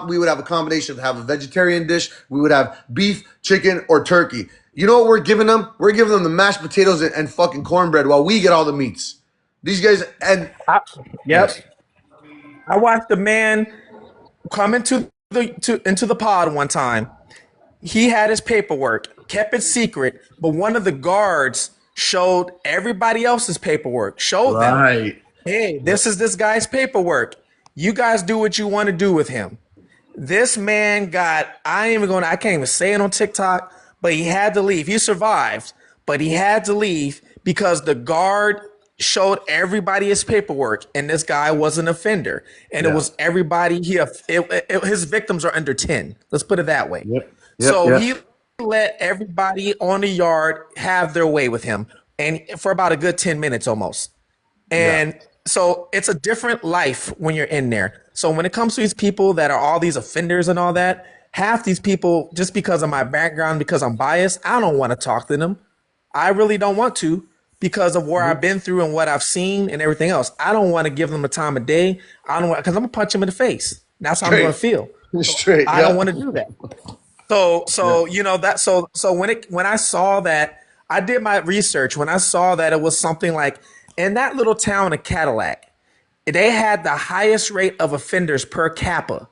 we would have a combination of have a vegetarian dish. We would have beef, chicken, or turkey. You know what we're giving them? We're giving them the mashed potatoes and fucking cornbread while we get all the meats. These guys and I, yes, yep. I watched a man come into the pod one time. He had his paperwork, kept it secret, but one of the guards showed everybody else's paperwork, showed them, right. hey, this is this guy's paperwork. You guys do what you want to do with him. This man got, I can't even say it on TikTok, but he had to leave. He survived, but he had to leave because the guard showed everybody his paperwork and this guy was an offender. And it Yeah. was everybody, his victims are under 10. Let's put it that way. Yep. Yep. So Yep. he let everybody on the yard have their way with him and for about a good 10 minutes almost. Yeah. And so it's a different life when you're in there. So when it comes to these people that are all these offenders and all that, half these people, just because of my background, because I'm biased, I don't want to talk to them. I really don't want to because of where I've been through and what I've seen and everything else. I don't want to give them a time of day. I don't want because I'm gonna punch them in the face. That's how I'm gonna Straight. feel. Straight. I don't Yeah. want to do that. So Yeah. you know that so when I saw that, I did my research. When I saw that it was something like in that little town of Cadillac, they had the highest rate of offenders per capita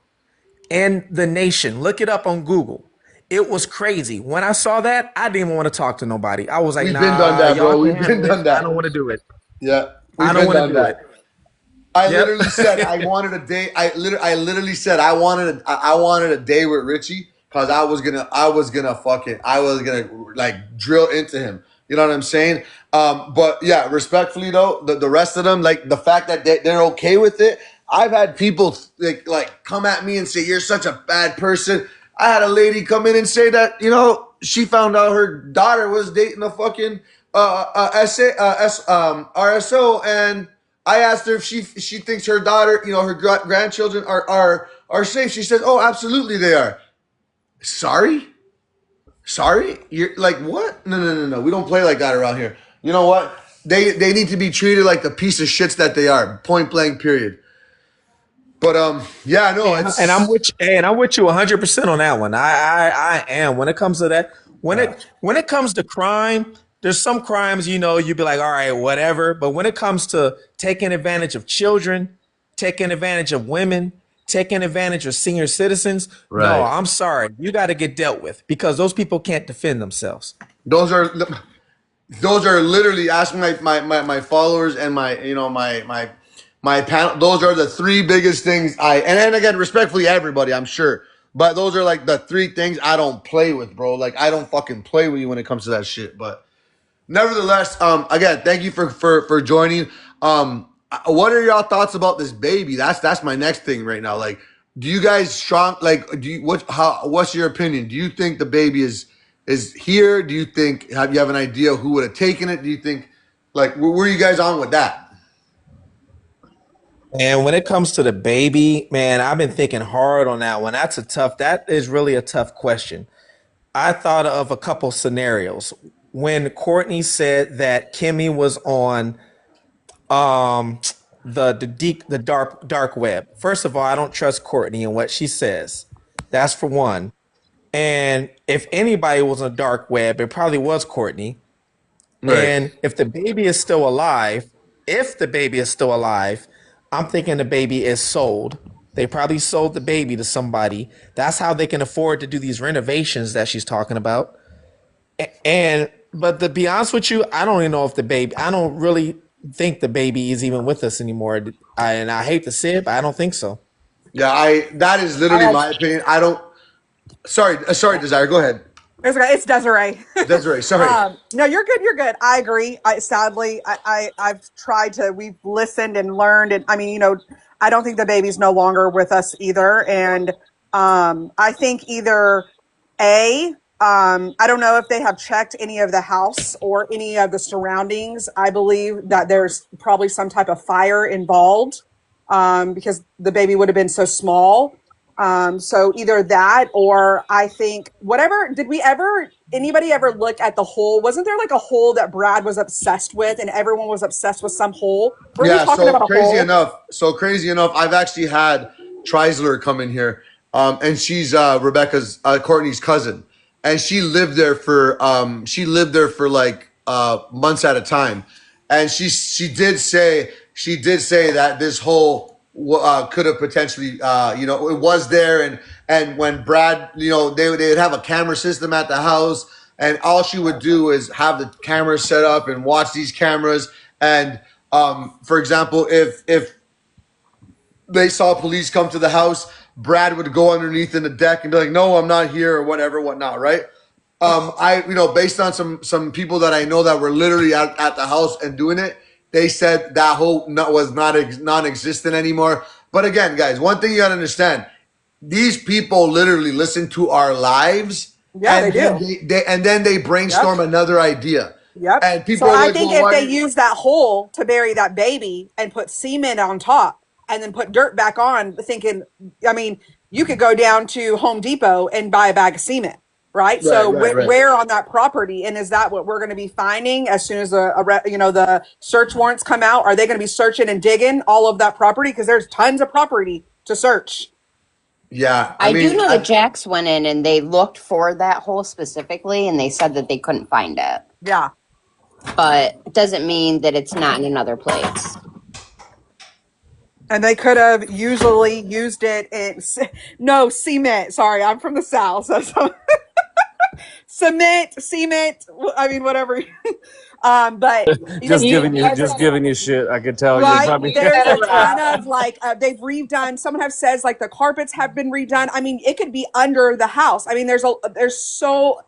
in the nation. Look it up on Google. It was crazy. When I saw that, I didn't even want to talk to nobody. I was like, We've been done nah, that, y'all bro. can We've been handle it. done I that. don't want to do it. Yeah. I We've don't been want to done do it. that. I Yep. literally said I wanted a day. I literally said I wanted a day with Richie because I was gonna like drill into him. You know what I'm saying? But yeah, respectfully though, the rest of them, like the fact that they're okay with it. I've had people like come at me and say you're such a bad person. I had a lady come in and say that she found out her daughter was dating a fucking RSO, and I asked her if she thinks her daughter, her grandchildren are safe. She says, "Oh, absolutely they are." Sorry, sorry. You're like what? No, no, no, no. We don't play like that around here. You know what? They need to be treated like the piece of shits that they are. Point blank. Period. But yeah, no, And I'm it's with you, and I'm with you 100% on that one. I am. When it comes to that, yeah. when it comes to crime, there's some crimes you'd be like, all right, whatever. But when it comes to taking advantage of children, taking advantage of women, taking advantage of senior citizens, no, Right. I'm sorry, you got to get dealt with because those people can't defend themselves. Those are those are literally asking my followers and my panel. Those are the three biggest things and then again, respectfully, everybody, I'm sure. But those are like the three things I don't play with, bro. Like I don't fucking play with you when it comes to that shit. But nevertheless, again, thank you for joining. What are y'all thoughts about this baby? That's my next thing right now. Like, do you guys strong? Like, do you what's your opinion? Do you think the baby is here? Do you think have you have an idea who would have taken it? Do you think like where are you guys on with that? And when it comes to the baby, man, I've been thinking hard on that one. That is really a tough question. I thought of a couple scenarios. When Courtney said that Kimmy was on um the dark web. First of all, I don't trust Courtney and what she says. That's for one. And if anybody was on dark web, it probably was Courtney. Right. And if the baby is still alive, if the baby is still alive, I'm thinking the baby is sold. They probably sold the baby to somebody. That's how they can afford to do these renovations that she's talking about. And but to be honest with you, I don't even know if the baby. I don't really think the baby is even with us anymore. And I hate to say it, but I don't think so. Yeah, I that is literally I my opinion. I don't. Sorry, sorry, Desire. Go ahead. It's okay. It's Desiree. Desiree. Sorry. No, you're good. You're good. I agree. Sadly, I've tried to. We've listened and learned, and I mean, I don't think the baby's no longer with us either. And I think either a, I don't know if they have checked any of the house or any of the surroundings. I believe that there's probably some type of fire involved, because the baby would have been so small. So either that or I think whatever, anybody ever look at the hole? Wasn't there like a hole that Brad was obsessed with and everyone was obsessed with some hole? Were we Yeah, talking about a hole? so crazy enough, I've actually had Treisler come in here, and she's Rebecca's Courtney's cousin, and she lived there for like months at a time, and she did say that this whole could have potentially it was there, and when Brad, they'd have a camera system at the house, and all she would do is have the cameras set up and watch these cameras, and for example, if they saw police come to the house, Brad would go underneath in the deck and be like, "No, I'm not here," or whatever, whatnot, right? Based on some people that I know that were literally at the house and doing it, they said that whole was not non-existent anymore. But again, guys, one thing you gotta understand: these people literally listen to our lives, Yeah, they and then do. they brainstorm Yep. another idea, Yep. and So people are I like, think "Well, if why they did?" use that hole to bury that baby and put cement on top and then put dirt back on, thinking, I mean, you could go down to Home Depot and buy a bag of cement, right? Right, So right, right. where on that property, and is that what we're going to be finding as soon as the search warrants come out? Are they going to be searching and digging all of that property? Because there's tons of property to search. Yeah, I I do mean, know that Jax went in and they looked for that hole specifically and they said that they couldn't find it. Yeah. But it doesn't mean that it's not in another place. And they could have usually used it in no cement. Sorry, I'm from the south, so cement. I mean, whatever. But Just You, just giving you shit. I could tell you right, probably. there's a ton of like they've redone. Someone have says like the carpets have been redone. I mean, it could be under the house. I mean, there's so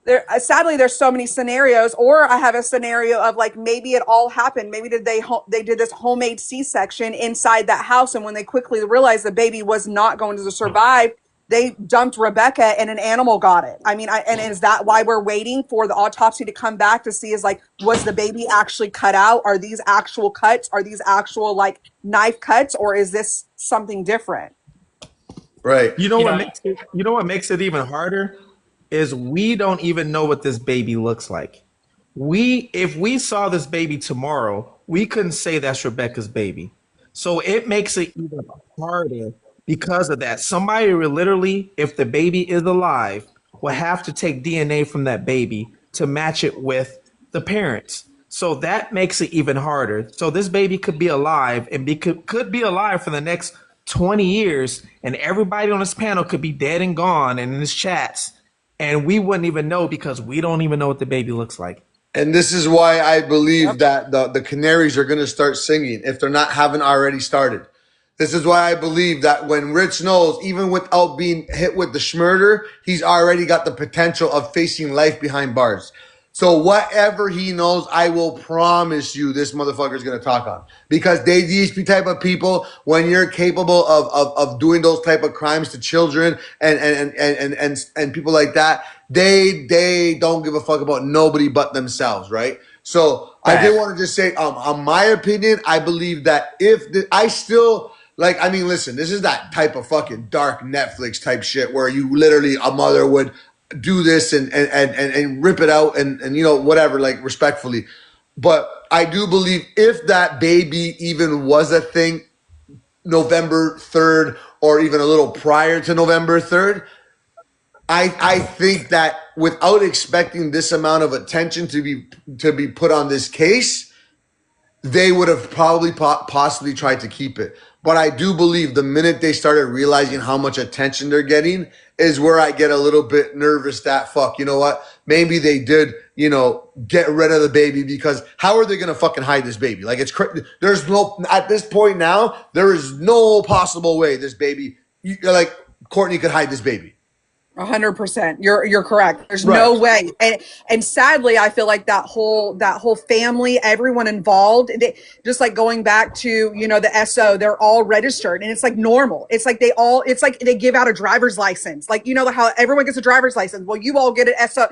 there sadly there's so many scenarios, or I have a scenario of like maybe it all happened, maybe they did this homemade c-section inside that house, and when they quickly realized the baby was not going to survive, they dumped Rebecca and an animal got it. I mean, and is that why we're waiting for the autopsy to come back to see is like, was the baby actually cut out? Are these actual cuts? Are these actual like knife cuts, or is this something different? right. You know what makes it even harder is we don't even know what this baby looks like. If we saw this baby tomorrow, we couldn't say that's Rebecca's baby. So it makes it even harder because of that. Somebody will literally, if the baby is alive, will have to take DNA from that baby to match it with the parents. So that makes it even harder. So this baby could be alive and could be alive for the next 20 years, and everybody on this panel could be dead and gone and in this chats, and we wouldn't even know because we don't even know what the baby looks like. And this is why I believe Yep. that the Canaries are going to start singing if they're not haven't already started. This is why I believe that when Rich knows, even without being hit with the schmurder, he's already got the potential of facing life behind bars. So whatever he knows, I will promise you, this motherfucker is gonna talk on, because these type of people, when you're capable of doing those type of crimes to children and people like that, they don't give a fuck about nobody but themselves, right? So I did Fact. want to just say, on my opinion, I believe that I still like, I mean, listen, this is that type of fucking dark Netflix type shit where you literally a mother would do this and rip it out and whatever, like respectfully. But I do believe if that baby even was a thing November 3rd or even a little prior to November 3rd, I think that without expecting this amount of attention to be put on this case, they would have probably possibly tried to keep it. But I do believe the minute they started realizing how much attention they're getting is where I get a little bit nervous that fuck, you know what? Maybe they did, get rid of the baby, because how are they going to fucking hide this baby? Like there's no, at this point now, there is no possible way this baby, like Courtney could hide this baby. 100%. You're correct. There's Right. no way. And sadly, I feel like that whole family, everyone involved, just like going back to, the SO, they're all registered, and it's like normal. It's like they give out a driver's license. Like, how everyone gets a driver's license. Well, you all get an SO,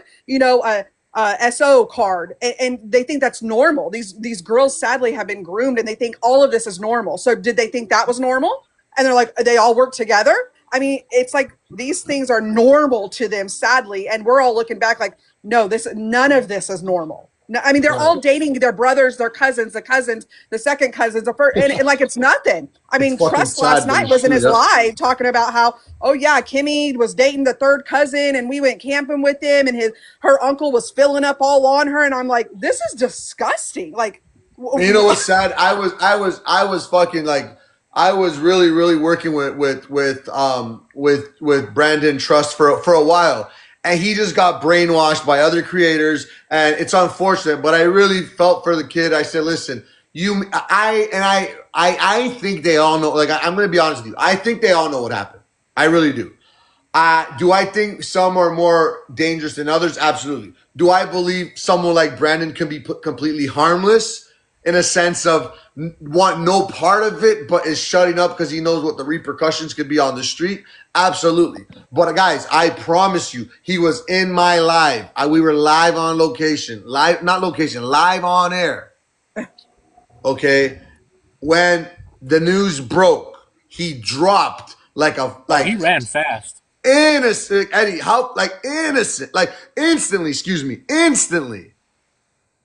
SO card, and they think that's normal. These girls sadly have been groomed, and they think all of this is normal. So did they think that was normal? And they're like, they all work together. I mean, it's like these things are normal to them, sadly, and we're all looking back like, no, none of this is normal. No, I mean, they're Right. all dating their brothers, their cousins, the second cousins, the first, and like it's nothing. I It's mean, fucking Trust last sad, but night it's was in true. his Yep. live talking about how, oh yeah, Kimmy was dating the third cousin, and we went camping with him, and her uncle was filling up all on her, and I'm like, this is disgusting. Like, And you know what's sad? I was fucking like, I was really, really working with Brandon Trust for a while, and he just got brainwashed by other creators, and it's unfortunate. But I really felt for the kid. I said, listen, I think they all know. Like, I'm going to be honest with you. I think they all know what happened. I really do. Do I think some are more dangerous than others? Absolutely. Do I believe someone like Brandon can be completely harmless in a sense of want no part of it, but is shutting up because he knows what the repercussions could be on the street? Absolutely. But guys, I promise you, he was in my live. We were live on location, live, not location, live on air. Okay. When the news broke, he dropped like a, Oh, like, he ran fast. innocent, Eddie. How, like, innocent, like instantly? Excuse me, instantly.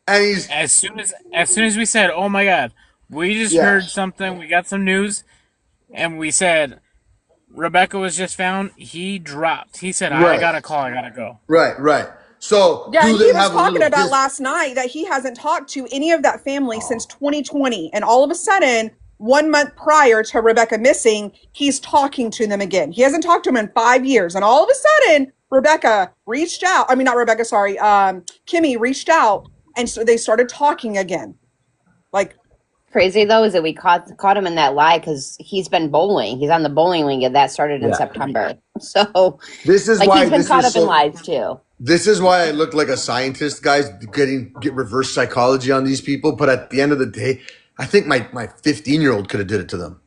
And he's, As soon as we said, "Oh my God, we just yeah, heard something. We got some news," and we said Rebecca was just found, he dropped. He said, "I right, got a call. I gotta go." right. So yeah, do and he they was have a talking little about dis? last night that he hasn't talked to any of that family since 2020. And all of a sudden, 1 month prior to Rebecca missing, he's talking to them again. He hasn't talked to them in 5 years. And all of a sudden, Rebecca reached out. I mean, not Rebecca, sorry. Kimmy reached out. And so they started talking again. Like, Crazy though is that we caught him in that lie because he's been bowling. He's on the bowling league, and that started in Yeah. September. So, This is like, why he's been this caught is up in so. lies too. This is why I look like a scientist, guys, get reverse psychology on these people. But at the end of the day, I think my 15-year-old could have did it to them.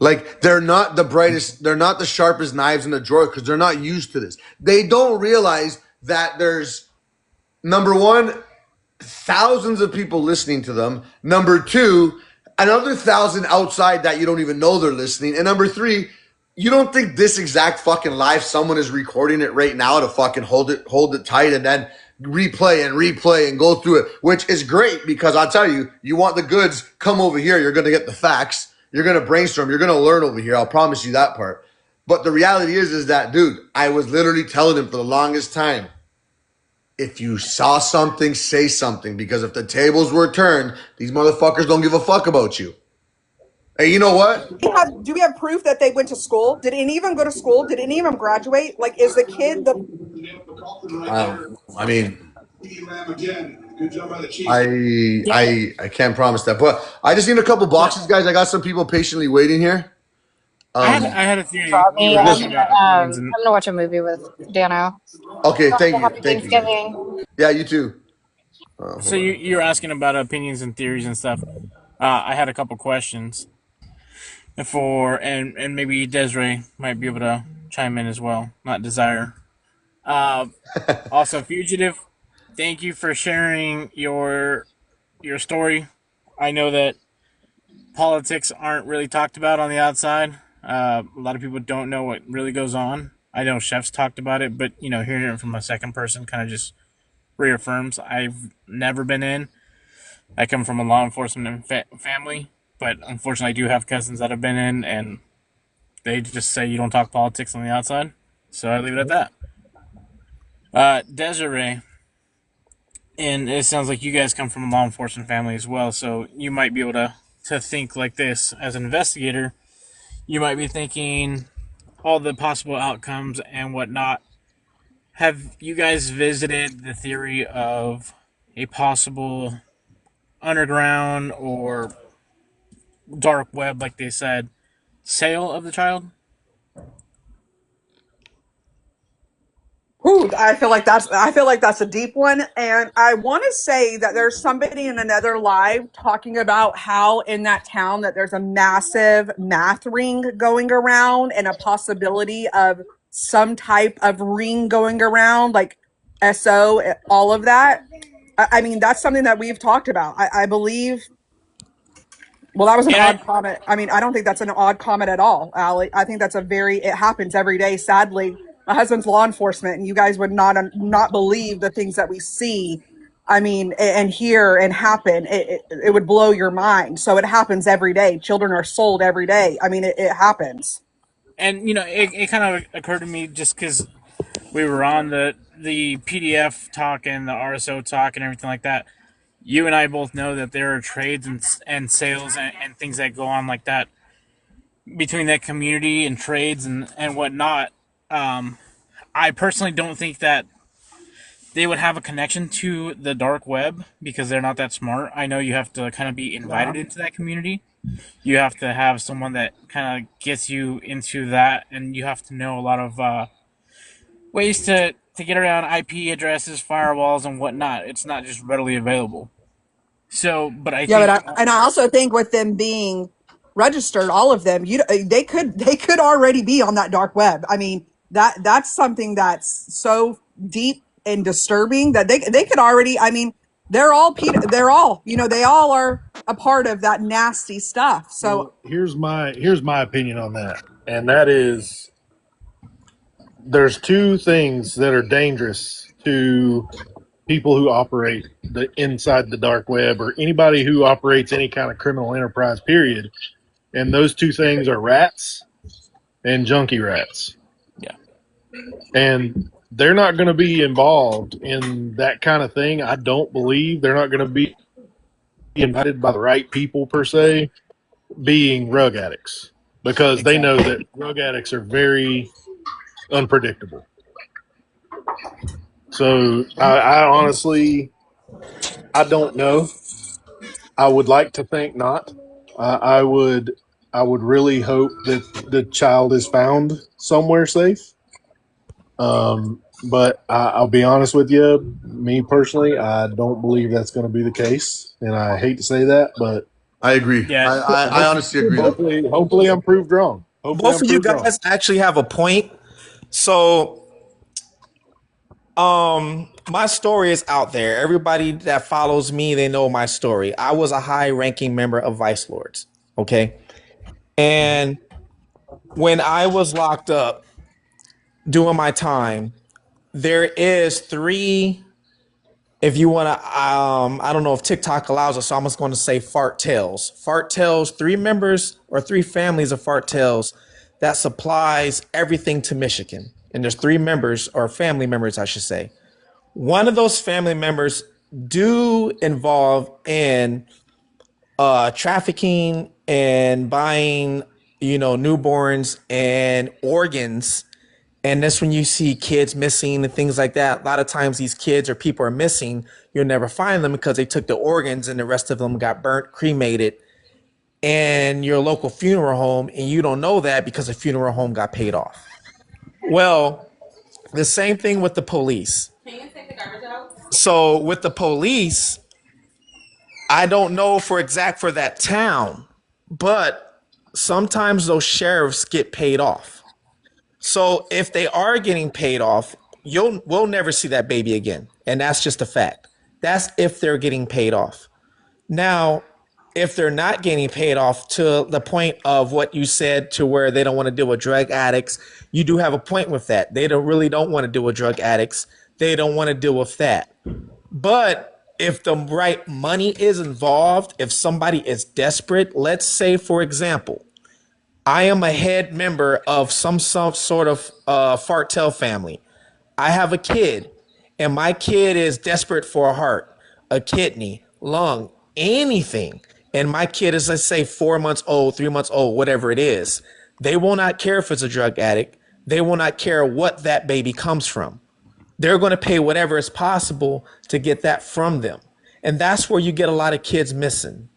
Like, they're not the brightest, they're not the sharpest knives in the drawer because they're not used to this. They don't realize that there's, number one, thousands of people listening to them. Number two, another thousand outside that you don't even know they're listening. And number three, you don't think this exact fucking live someone is recording it right now to fucking hold it tight and then replay and go through it, which is great because I'll tell you, you want the goods, come over here. You're going to get the facts. You're going to brainstorm. You're going to learn over here. I'll promise you that part. But the reality is that, dude, I was literally telling him for the longest time, if you saw something, say something. Because if the tables were turned, these motherfuckers don't give a fuck about you. Hey, you know what? do we have proof that they went to school? Did any of them go to school? Did any of them graduate? Like, is the kid the I mean, Yeah, I can't promise that, but I just need a couple yeah. boxes, guys. I got some people patiently waiting here. I had Um, I had a theory. Call You me. were just asking about opinions, and I'm gonna watch a movie with Dano. okay. Happy Thank you, guys. Thanksgiving. Yeah, you too. so Hold on. you're asking about opinions and theories and stuff. I had a couple questions and maybe Desiree might be able to chime in as well. Not Desire. Uh, Also, Fugitive, thank you for sharing your story. I know that politics aren't really talked about on the outside. A lot of people don't know what really goes on. I know chefs talked about it, but hearing it from a second person kind of just reaffirms. I've never been in. I come from a law enforcement family, but unfortunately, I do have cousins that have been in, and they just say you don't talk politics on the outside. So I leave it at that. Desiree, and it sounds like you guys come from a law enforcement family as well, so you might be able to think like this as an investigator. You might be thinking all the possible outcomes and whatnot. Have you guys visited the theory of a possible underground or dark web, like they said, sale of the child? Ooh, I feel like that's a deep one, and I want to say that there's somebody in another live talking about how in that town that there's a massive math ring going around and a possibility of some type of ring going around, like SO, all of that. I mean, that's something that we've talked about. I believe. Well, that was an And odd I comment. I mean, I don't think that's an odd comment at all, Allie. I think that's it happens every day, sadly. My husband's law enforcement, and you guys would not believe the things that we see. I mean, and hear and happen, it would blow your mind. So it happens every day. Children are sold every day. I mean, it happens. And it kind of occurred to me just because we were on the PDF talk and the RSO talk and everything like that. You and I both know that there are trades and sales and things that go on like that between that community and trades and whatnot. Um, I personally don't think that they would have a connection to the dark web because they're not that smart. I know you have to kind of be Yeah. invited into that community. You have to have someone that kind of gets you into that, and you have to know a lot of ways to get around IP addresses, firewalls, and whatnot. It's not just readily available. So, but I Yeah, but think I also think with them being registered, all of them, they could already be on that dark web. I mean, that's something that's so deep and disturbing that they could already. I mean, they're all they all are a part of that nasty stuff. So Well, here's my opinion on that, and that is there's two things that are dangerous to people who operate the inside the dark web or anybody who operates any kind of criminal enterprise. Period. And those two things are rats and junkie rats, yeah, and they're not going to be involved in that kind of thing. I don't believe they're not going to be invited by the right people per se, being rug addicts, because they know exactly. that drug addicts are very unpredictable. So I honestly, I don't know. I would like to think not. I would, I would really hope that the child is found somewhere safe. But I'll be honest with you, me personally, I don't believe that's going to be the case, and I hate to say that, but I agree. Yeah, I honestly agree though. hopefully I'm proved wrong. Hopefully Both I'm of you proved wrong. guys actually have a point. So, my story is out there. Everybody that follows me, they know my story. I was a high-ranking member of Vice Lords. Okay, and when I was locked up doing my time, there is three. If you want to, I don't know if TikTok allows us, so I'm just going to say Fart Tails. Fart Tails, three members or three families of Fart Tails that supplies everything to Michigan. And there's three members or family members, I should say. One of those family members do involve in trafficking and buying, newborns and organs. And that's when you see kids missing and things like that. A lot of times these kids or people are missing. You'll never find them because they took the organs and the rest of them got burnt, cremated in your local funeral home. And you don't know that because the funeral home got paid off. Well, the same thing with the police. So with the police, I don't know for that town, but sometimes those sheriffs get paid off. So if they are getting paid off, we'll never see that baby again. And that's just a fact. That's if they're getting paid off. Now, if they're not getting paid off to the point of what you said to where they don't want to deal with drug addicts, you do have a point with that. They don't want to deal with drug addicts. They don't want to deal with that. But if the right money is involved, if somebody is desperate, let's say, for example, I am a head member of some sort of Fartel family. I have a kid, and my kid is desperate for a heart, a kidney, lung, anything. And my kid is, let's say, 4 months old, 3 months old, whatever it is. They will not care if it's a drug addict. They will not care what that baby comes from. They're going to pay whatever is possible to get that from them. And that's where you get a lot of kids missing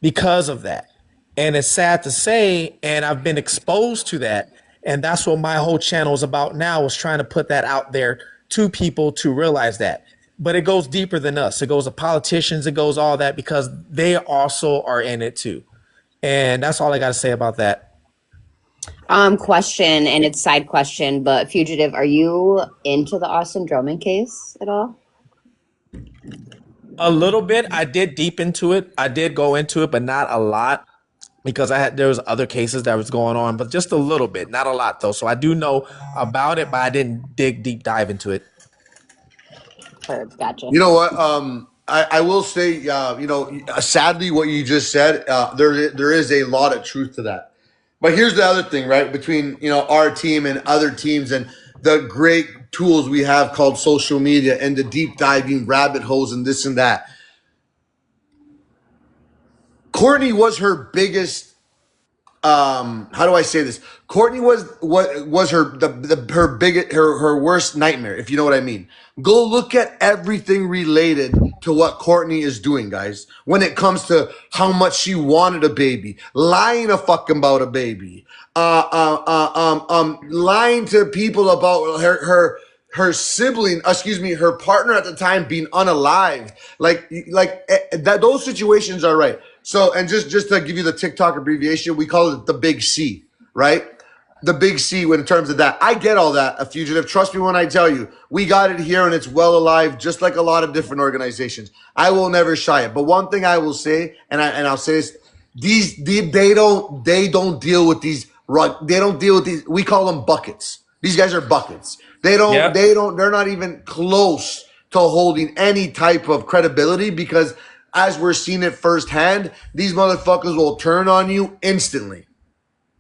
because of that. And it's sad to say, and I've been exposed to that. And that's what my whole channel is about now, is trying to put that out there to people to realize that. But it goes deeper than us. It goes to politicians, it goes all that, because they also are in it too. And that's all I got to say about that. Question, and it's side question, but fugitive, are you into the Austin Drummond case at all? A little bit. I did deep into it. I did go into it, but not a lot, because there was other cases that was going on, but just a little bit, not a lot though. So I do know about it, but I didn't dig deep dive into it. Or gotcha. You know what? I will say, sadly, what you just said, there is a lot of truth to that. But here's the other thing, right? Between our team and other teams and the great tools we have called social media and the deep diving rabbit holes and this and that. Courtney was her biggest how do I say this? Courtney was what was her her biggest her worst nightmare, if you know what I mean. Go look at everything related to what Courtney is doing, guys. When it comes to how much she wanted a baby, lying a fucking about a baby, lying to people about her sibling, excuse me, her partner at the time being unalived. That. Those situations are right. So, and just to give you the TikTok abbreviation, we call it the big C, right? The big C when in terms of that. I get all that, a fugitive. Trust me when I tell you, we got it here and it's well alive, just like a lot of different organizations. I will never shy it. But one thing I will say, and I'll say this, they don't deal with these they don't deal with these, we call them buckets. These guys are buckets. Yep. They're not even close to holding any type of credibility because as we're seeing it firsthand, these motherfuckers will turn on you instantly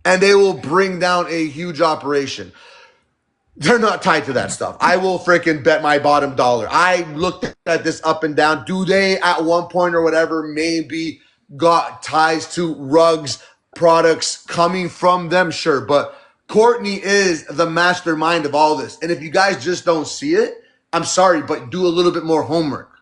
and they will bring down a huge operation. They're not tied to that stuff. I will freaking bet my bottom dollar. I looked at this up and down. Do they at one point or whatever maybe got ties to rugs, products coming from them? Sure. But Courtney is the mastermind of all this. And if you guys just don't see it, I'm sorry, but do a little bit more homework.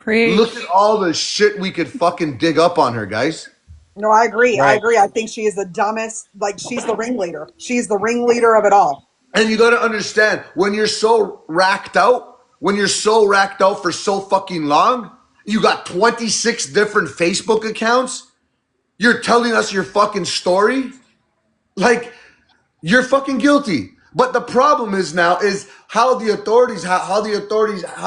Look at all the shit we could fucking dig up on her, guys. No, I agree. I Right. agree. I think she is the dumbest. Like, she's the ringleader. She's the ringleader of it all. And you got to understand when you're so racked out, for so fucking long, you got 26 different Facebook accounts. You're telling us your fucking story. Like, you're fucking guilty. But the problem is now is how the authorities, how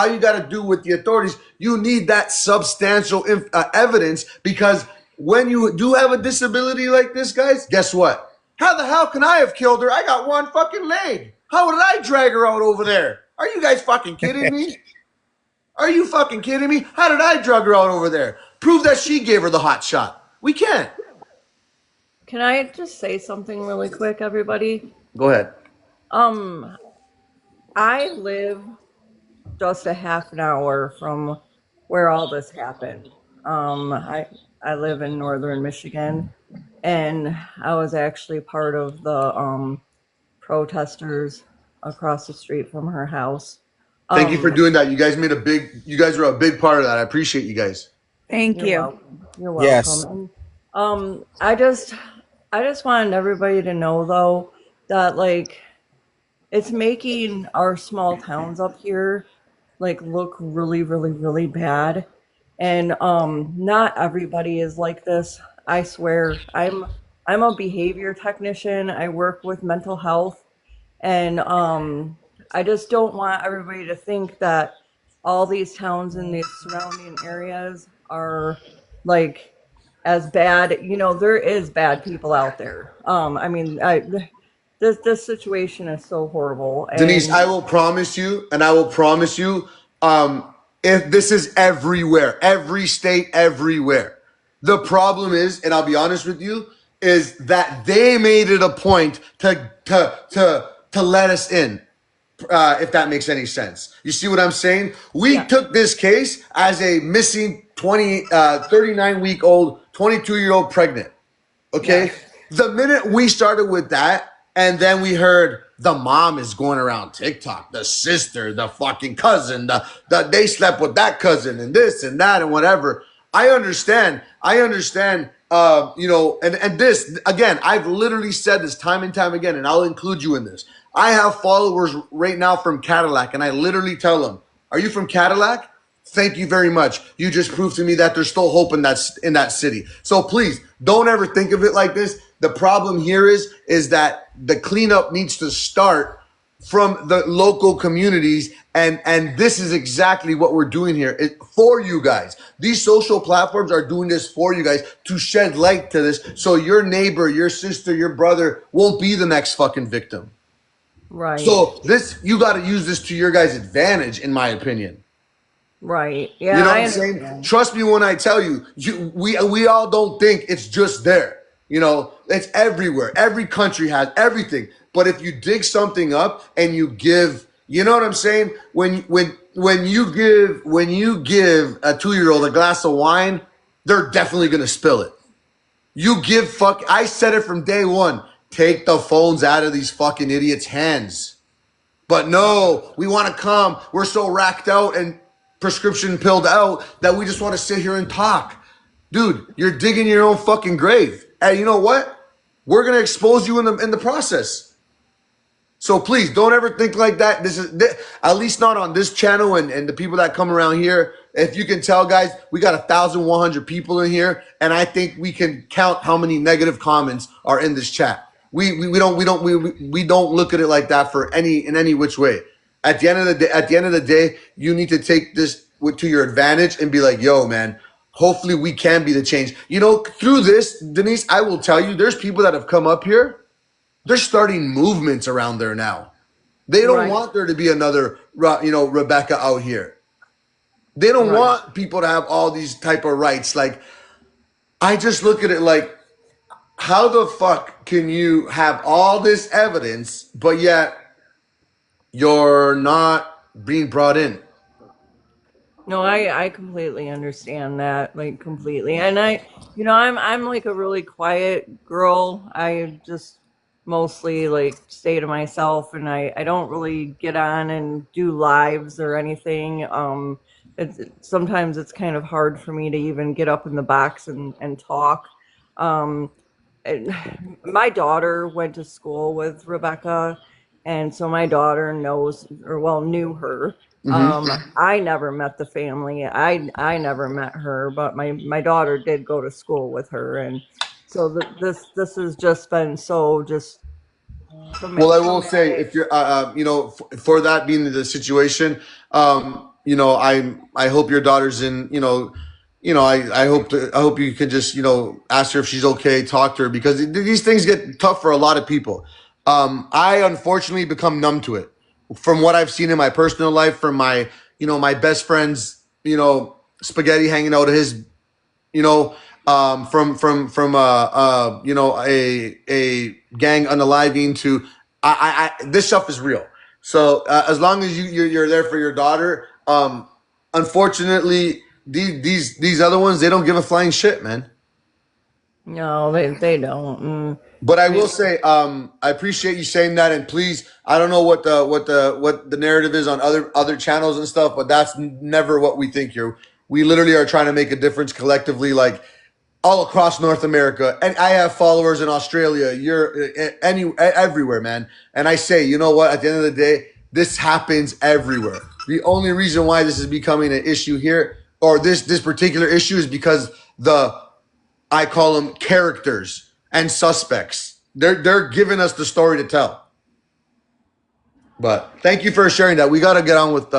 you got to do with the authorities. You need that substantial evidence because when you do have a disability like this, guys, guess what? How the hell can I have killed her? I got one fucking leg. How did I drag her out over there? Are you guys fucking kidding me? Are you fucking kidding me? How did I drag her out over there? Prove that she gave her the hot shot. We can't. Can I just say something really quick, everybody? Go ahead. I live just a half an hour from where all this happened. I live in northern Michigan, and I was actually part of the protesters across the street from her house. Thank you for doing that. You guys were a big part of that. I appreciate you guys. Thank You're you. welcome. You're Yes. welcome. I just wanted everybody to know though that like it's making our small towns up here like look really, really, really bad. And not everybody is like this. I swear. I'm a behavior technician. I work with mental health, and I just don't want everybody to think that all these towns in these surrounding areas are like as bad. You know, there is bad people out there. I mean, this situation is so horrible, Denise, and I will promise you, if this is everywhere, every state, everywhere. The problem is, and I'll be honest with you, is that they made it a point to let us in. If that makes any sense. You see what I'm saying? We took this case as a missing 39-week-old, 22-year-old pregnant. Okay? yes. The minute we started with that, and then we heard the mom is going around TikTok, the sister, the fucking cousin, they slept with that cousin and this and that and whatever. I understand. And this again, I've literally said this time and time again, and I'll include you in this. I have followers right now from Cadillac, and I literally tell them, "Are you from Cadillac? Thank you very much. You just proved to me that there's still hope in that city. So please don't ever think of it like this. The problem here is that the cleanup needs to start from the local communities, and this is exactly what we're doing here for you guys. These social platforms are doing this for you guys to shed light to this, so your neighbor, your sister, your brother won't be the next fucking victim. Right. So you got to use this to your guys' advantage, in my opinion. Right. You Yeah, know what I I'm saying? understand. Trust me when I tell you, we all don't think it's just there. You know, it's everywhere. Every country has everything. But if you dig something up and you give, you know what I'm saying? When you give a 2-year-old a glass of wine, they're definitely gonna spill it. You give fuck. I said it from day one. Take the phones out of these fucking idiots' hands. But no, we want to come. We're so racked out and prescription pilled out that we just want to sit here and talk. Dude, you're digging your own fucking grave. And you know what? We're gonna expose you in the process. So please don't ever think like that. At least not on this channel and the people that come around here. If you can tell, guys, we got 1,100 people in here, and I think we can count how many negative comments are in this chat. We don't look at it like that for any which way. At the end of the day, you need to take this to your advantage and be like, yo, man. Hopefully, we can be the change. You know, through this, Denise, I will tell you, there's people that have come up here, they're starting movements around there now. They don't Right. want there to be another, Rebecca out here. They don't Right. want people to have all these type of rights. Like, I just look at it like, how the fuck can you have all this evidence, but yet you're not being brought in? No, I completely understand that, like completely. And I'm like a really quiet girl. I just mostly like stay to myself, and I don't really get on and do lives or anything. Sometimes it's kind of hard for me to even get up in the box and talk. Um, and my daughter went to school with Rebecca, and so my daughter knows, or well, knew her. Mm-hmm. I never met the family. I never met her, but my daughter did go to school with her, and so this has just been so just Well, I will say, traumatic. if you're, for that being the situation, I hope your daughter's in, I hope you could just, ask her if she's okay, talk to her, because these things get tough for a lot of people. I unfortunately become numb to it from what I've seen in my personal life, from my best friend's, spaghetti hanging out of his, you know, from a gang unaliving to this stuff is real. So as long as you're there for your daughter, unfortunately these other ones, they don't give a flying shit, man. No, they don't. But I I mean, will say, I appreciate you saying that, and please, I don't know what the narrative is on other channels and stuff, but that's never what we think here. We literally are trying to make a difference collectively, like all across North America, and I have followers in Australia. You're everywhere, man. And I say, you know what? At the end of the day, this happens everywhere. The only reason why this is becoming an issue here, or this particular issue, is because I call them characters and suspects. They're giving us the story to tell. But thank you for sharing that. We got to get on with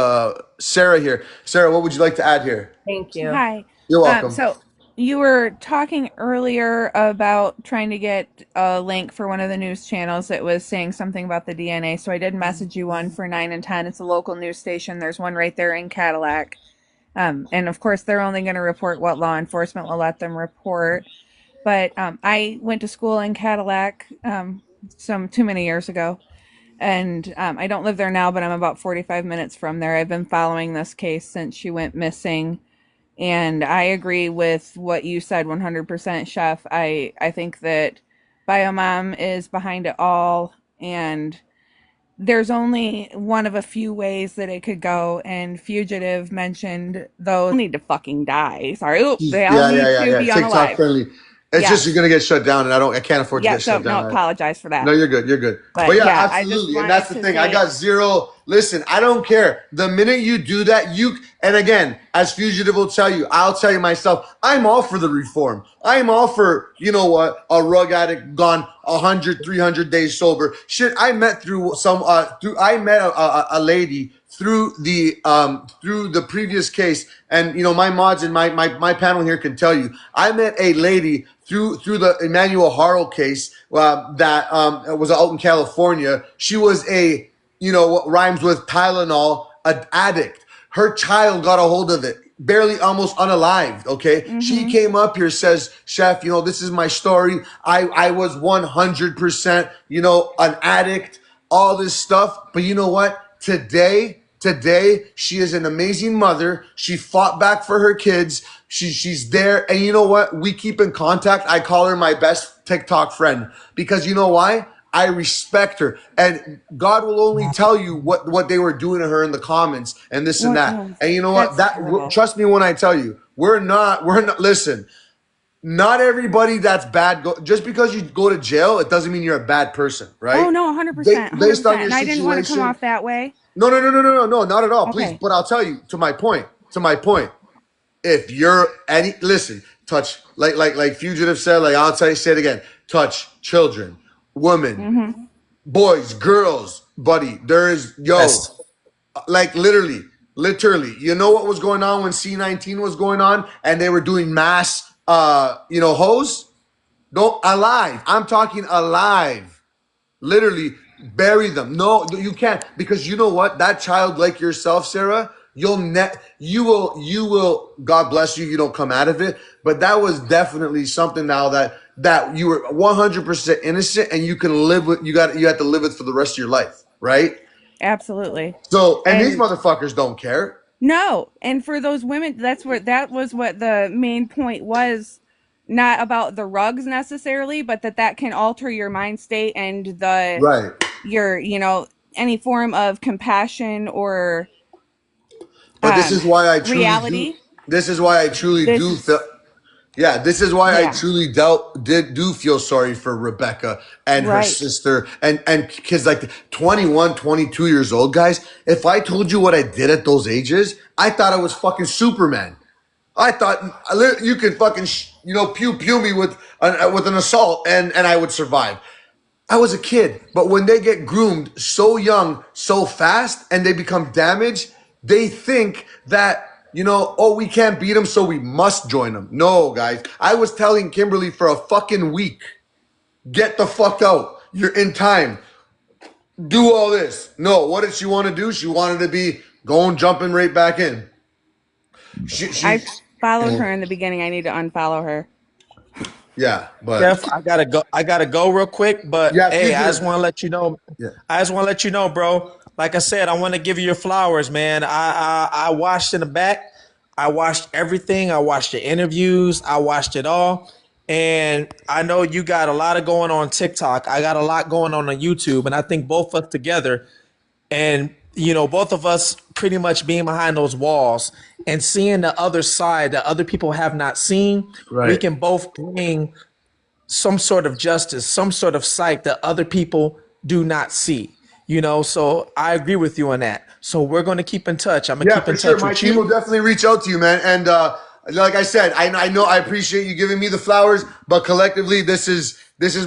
Sarah here. Sarah, what would you like to add here? thank you. Hi. You're welcome. So you were talking earlier about trying to get a link for one of the news channels that was saying something about the DNA. So I did message you one for 9 and 10. It's a local news station. There's one right there in Cadillac. And of course, they're only going to report what law enforcement will let them report. But I went to school in Cadillac some too many years ago. And I don't live there now, but I'm about 45 minutes from there. I've been following this case since she went missing, and I agree with what you said 100%, Chef. I think that Biomom is behind it all, and there's only one of a few ways that it could go. And Fugitive mentioned those need to fucking die. Sorry. Oop, they all Yeah, yeah, need yeah, to yeah. be TikTok unalive. friendly. It's just you're Yes. gonna get shut down, and I can't afford to Yeah. get So, shut no, down. apologize for No, that. you're good. You're good. But But yeah, yeah, I just absolutely. And that's wanted the to thing. I say got zero. Listen, I don't care. The minute you do that, and again, as Fugitive will tell you, I'll tell you myself, I'm all for the reform. I'm all for, you know what, a rug addict gone 100, 300 days sober. Shit, I met I met a lady through the previous case. And, my mods and my panel here can tell you, I met a lady through the Emmanuel Harrell case that was out in California. She was what rhymes with Tylenol, an addict. Her child got a hold of it, barely almost unalived. Okay. She came up here, says, Chef, this is my story. I was 100%, an addict, all this stuff. But you know what? Today, she is an amazing mother. She fought back for her kids. She's there. And you know what? We keep in contact. I call her my best TikTok friend because you know why? I respect her. And God will only tell you what they were doing to her in the comments and this and that. And you know what? Trust me when I tell you, we're not, listen, not everybody that's bad. Just because you go to jail, it doesn't mean you're a bad person, right? Oh no, 100%, Based on 100%. your And I didn't want to come situation. off that way. No, not at all. Please. Okay. But I'll tell you to my point. If you're listen, touch like Fugitive said, like I'll say it again. Touch children, women, boys, girls, buddy. There is Yes. like literally. You know what was going on when C-19 was going on and they were doing mass hoes? Don't alive. I'm talking alive. Literally bury them. No, you can't because you know what? That child, like yourself, Sarah, you will. God bless you. You don't come out of it, but that was definitely something now that you were 100% innocent and you can live with. You have to live with for the rest of your life, right? Absolutely. So, and these And motherfuckers don't care. no, and for those women, that was what the main point was, not about the rugs necessarily, but that can alter your mind state and Right. your, any form of compassion or But this is why I truly do. reality. This is why I truly do This, feel. Yeah, this is why I yeah, truly do feel sorry for Rebecca and her right. sister and kids like 21, 22 years old guys. If I told you what I did at those ages, I thought I was fucking Superman. I thought you could fucking pew me with an assault and I would survive. I was a kid, but when they get groomed so young, so fast, and they become damaged, they think that, oh, we can't beat them, so we must join them. No, guys. I was telling Kimberly for a fucking week, get the fuck out. You're in time. Do all this. No, what did she want to do? She wanted to be going, jumping right back in. I She followed her in the beginning. I need to unfollow her. yeah, but Jeff, I gotta go. I gotta go real quick, but yeah, hey, I just fugitive. want to let you know. Yeah. I just want to let you know, bro. Like I said, I want to give you your flowers, man. I watched in the back. I watched everything. I watched the interviews. I watched it all, and I know you got a lot of going on TikTok. I got a lot going on YouTube, and I think both of us together, and both of us pretty much being behind those walls and seeing the other side that other people have not seen. We Right. can both bring some sort of justice, some sort of sight that other people do not see. So I agree with you on that. So we're going to keep in touch. I'm going to Yeah, keep for in sure. touch My with team will you. definitely reach out to you, man. And like I said, I know I appreciate you giving me the flowers, but collectively, this is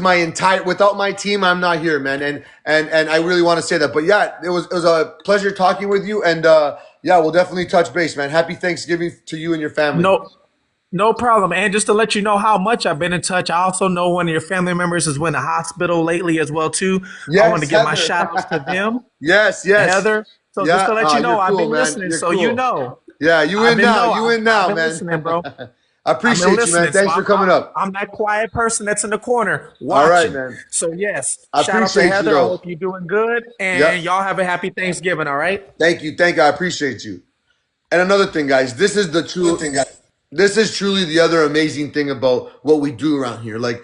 my entire. Without my team, I'm not here, man. And I really want to say that. But yeah, it was a pleasure talking with you. And yeah, we'll definitely touch base, man. Happy Thanksgiving to you and your family. No, no problem. And just to let you know how much I've been in touch, I also know one of your family members has went to hospital lately as well too. I want to Yes, give my Heather. shout outs to them, Yes. Heather. So just Yeah, to let you know, you're I've cool, been man. listening. You're So cool. Yeah, you I've in been now. know You in I've now, been man. listening, bro. I I've been appreciate you, man. listening. So Thanks for coming up. I'm that quiet person that's in the corner All right, watching. man. So yes, I shout out to appreciate you, Heather. I though. hope you're doing good, and Yep. y'all have a happy Thanksgiving. All right. Thank you. I appreciate you. And another thing, guys, this is truly the other amazing thing about what we do around here. Like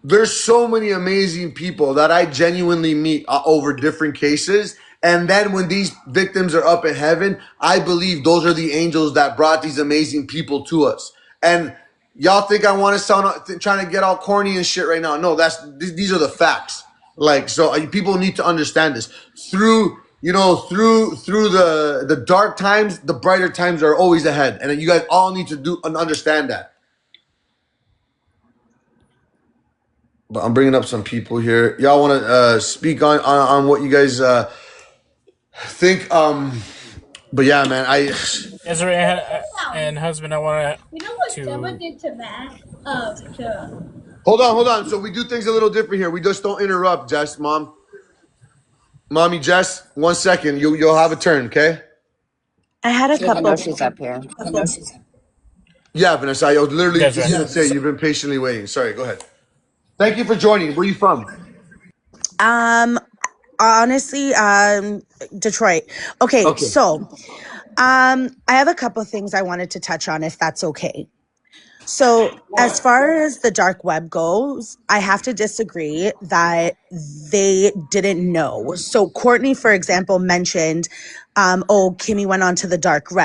there's so many amazing people that I genuinely meet over different cases. And then when these victims are up in heaven, I believe those are the angels that brought these amazing people to us. And y'all think I want to sound trying to get all corny and shit right now? No, these are the facts. Like so, people need to understand this. Through the dark times, the brighter times are always ahead, and you guys all need to do and understand that. But I'm bringing up some people here. Y'all want to speak on what you guys think? But yeah, man, Desiree and husband, I want to. Did to Matt? To hold on. So we do things a little different here. We just don't interrupt, Jess, mommy, Jess. 1 second, you'll have a turn, okay? I had a She doesn't know couple. she's up here. Yeah, Vanessa, I was literally just Desiree. gonna say you've been patiently waiting. Sorry, go ahead. Thank you for joining. Where are you from? Um, honestly, Detroit. Okay, Okay. so I have a couple things I wanted to touch on, if that's okay. So, as far as the dark web goes, I have to disagree that they didn't know. So, Courtney, for example, mentioned, oh, Kimmy went onto the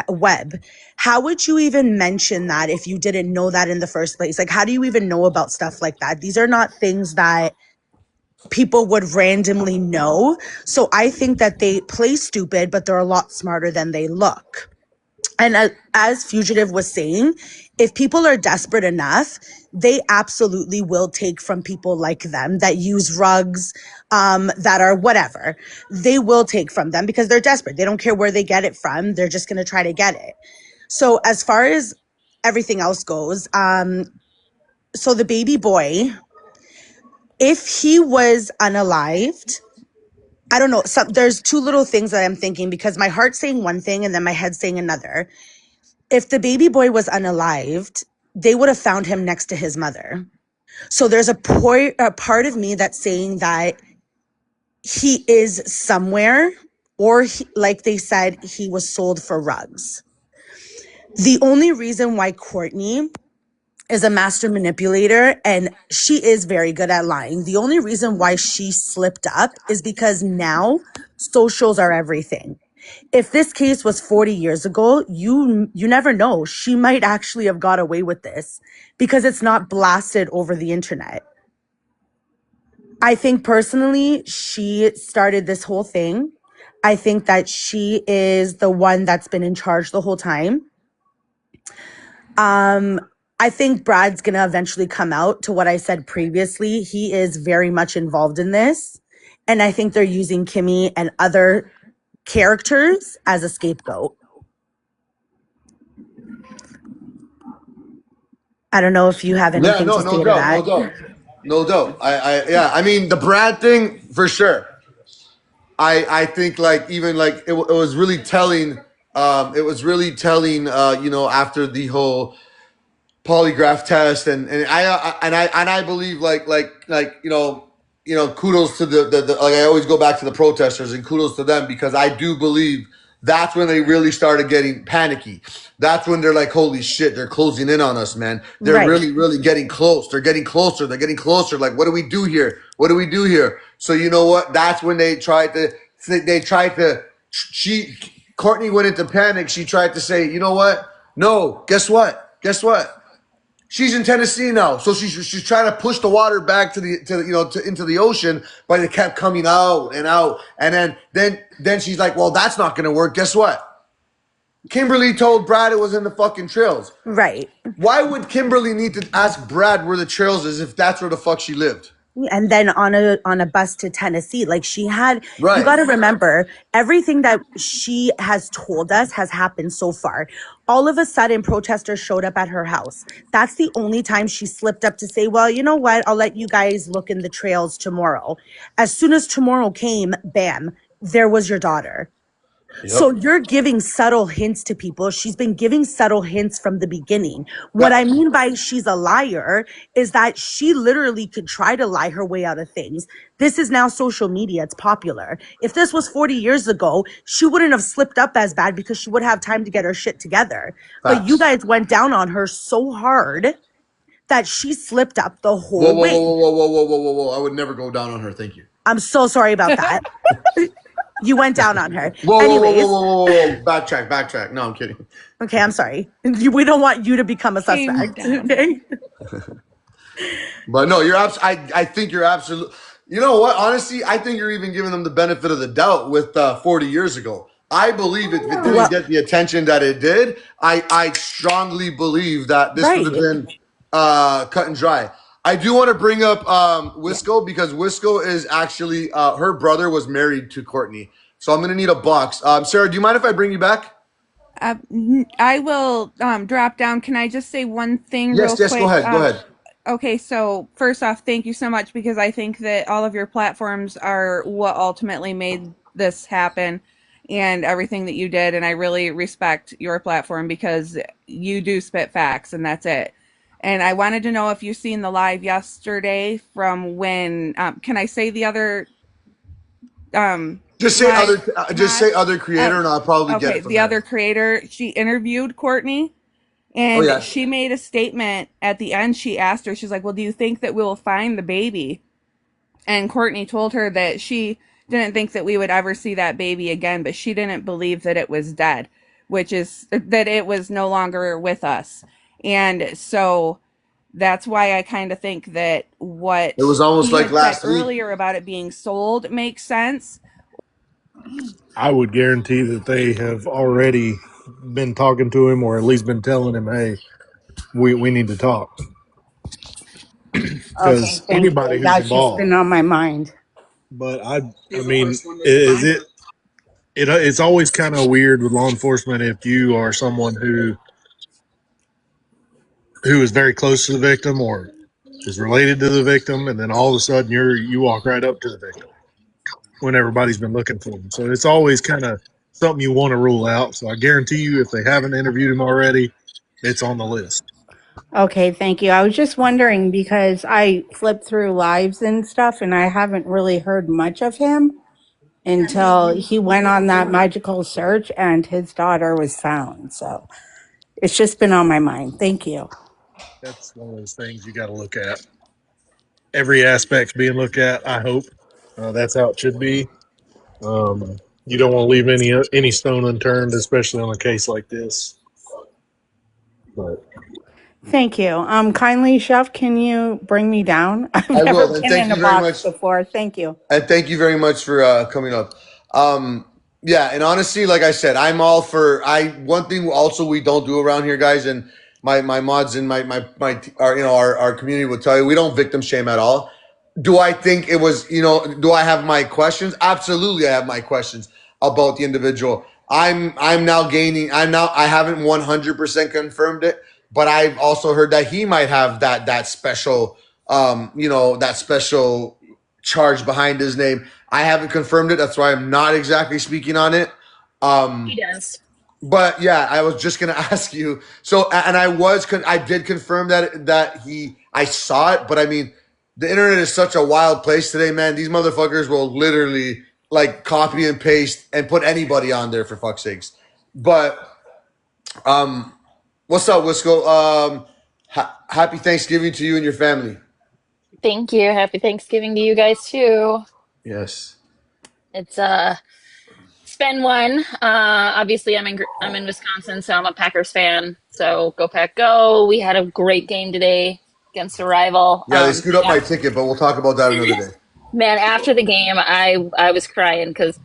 web. How would you even mention that if you didn't know that in the first place? Like, how do you even know about stuff like that? These are not things that people would randomly know. So, I think that they play stupid, but they're a lot smarter than they look. And as Fugitive was saying, if people are desperate enough, they absolutely will take from people like them that use rugs, that are whatever. They will take from them because they're desperate. They don't care where they get it from. They're just going to try to get it. So as far as everything else goes, so the baby boy, if he was unalived, I don't know. There's two little things that I'm thinking because my heart's saying one thing and then my head's saying another. If the baby boy was unalived, they would have found him next to his mother. So there's a part of me that's saying that he is somewhere, or like they said, he was sold for rugs. The only reason why Courtney is a master manipulator and she is very good at lying, the only reason why she slipped up is because now socials are everything. If this case was 40 years ago, you never know. She might actually have got away with this because it's not blasted over the internet. I think personally, she started this whole thing. I think that she is the one that's been in charge the whole time. I think Brad's gonna eventually come out to what I said previously. He is very much involved in this. And I think they're using Kimmy and other characters as a scapegoat. I don't know if you have Yeah, anything no, to no say to doubt, no that. doubt, no doubt. Yeah. I mean, the Brad thing for sure. I think like even like it was really telling. It was really telling. After the whole polygraph test, and I believe like kudos to the like I always go back to the protesters and kudos to them because I do believe that's when they really started getting panicky. That's when they're like, holy shit, they're closing in on us, man. They're Right. really, really getting close. They're getting closer. They're getting closer. Like, what do we do here? What do we do here? So you know what? That's when she Courtney went into panic. She tried to say, you know what? No, guess what? Guess what? She's in Tennessee now, so she's trying to push the water back into the ocean, but it kept coming out and out, and then she's like, well, that's not going to work. Guess what? Kimberly told Brad it was in the fucking trails. Right. Why would Kimberly need to ask Brad where the trails is if that's where the fuck she lived? And then on a bus to Tennessee, like you Right. got to remember everything that she has told us has happened so far. All of a sudden, protesters showed up at her house. That's the only time she slipped up to say, well, you know what? I'll let you guys look in the trails tomorrow. As soon as tomorrow came, bam, there was your daughter. So Yep. you're giving subtle hints to people. She's been giving subtle hints from the beginning. What I That mean by she's a liar is that she literally could try to lie her way out of things. This is now social media. It's popular. If this was 40 years ago, she wouldn't have slipped up as bad because she would have time to get her shit together. But you facts. guys went down on her so hard that she slipped up the Whoa, whole whoa, way. whoa, whoa, whoa, whoa, whoa, whoa, whoa! I would never go down on her. Thank you. I'm so sorry about that. You went down on her. Whoa, whoa, whoa, whoa, Anyways, whoa, whoa, whoa! Backtrack, backtrack. No, I'm kidding. okay, I'm sorry. We don't want you to become a Came suspect. down. Okay. But no, I think you're absolutely. You know what? Honestly, I think you're even giving them the benefit of the doubt with 40 years ago. I believe if it didn't Well, get the attention that it did, I strongly believe that this would have right. been cut and dry. I do want to bring up Wisco because Wisco is actually her brother was married to Courtney, so I'm gonna need a box. Sarah, do you mind if I bring you back? I will drop down. Can I just say one thing real Yes, yes. Go quick? ahead, go ahead. Okay, so first off, thank you so much because I think that all of your platforms are what ultimately made this happen. and everything that you did. And I really respect your platform because you do spit facts, and that's it. And I wanted to know if you've seen the live yesterday from when, can I say the other Just say live other. Just mod? say other creator, and I'll probably get Okay, it from the there. other creator, she interviewed Courtney, Oh and yeah. she made a statement at the end. She asked her, she's like, well, do you think that we'll find the baby? And Courtney told her that she didn't think that we would ever see that baby again, but she didn't believe that it was dead, which is that it was no longer with us. And so that's why I kind of think that It what was almost he like had said last week. earlier about it being sold makes sense. I would guarantee that they have already been talking to him, or at least been telling him, "Hey, we need to talk." Okay, Because thank anybody you. who's That's just been involved. on my mind. But I mean, is it? It's always kind of weird with law enforcement if you are someone who is very close to the victim or is related to the victim, and then all of a sudden you walk right up to the victim when everybody's been looking for them. So it's always kind of something you want to rule out. So I guarantee you, if they haven't interviewed him already, it's on the list. Okay, thank you. I was just wondering because I flipped through lives and stuff and I haven't really heard much of him until he went on that magical search and his daughter was found. So it's just been on my mind. Thank you. That's one of those things you got to look at. Every aspect's being looked at. I hope that's how it should be. You don't want to leave any stone unturned, especially on a case like this. But Thank you. Kindly, Chef, can you bring me down? I've I never will, and been thank in a you very box much. before. Thank you. And thank you very much for coming up. Yeah, and honestly, like I said, I'm all for. I one thing also we don't do around here, guys, and my mods and my our our community will tell you we don't victim shame at all. Do I think it was, do I have my questions? Absolutely, I have my questions about the individual. I'm now gaining. I haven't 100% confirmed it, but I've also heard that he might have that special that special charge behind his name. I haven't confirmed it. That's why I'm not exactly speaking on it. He Um, does. but yeah, I was just gonna ask you. So, and I did confirm that I saw it. But I mean, the internet is such a wild place today, man. These motherfuckers will literally like copy and paste and put anybody on there for fuck's sakes. But um, what's up, Wisco? Happy Thanksgiving to you and your family. Thank you. Happy Thanksgiving to you guys too. Yes. It's it's been one. Obviously I'm in Wisconsin, so I'm a Packers fan. So go Pack go. We had a great game today against a rival. Yeah, they screwed up my ticket, but we'll talk about that another day. Man, after the game, I was crying because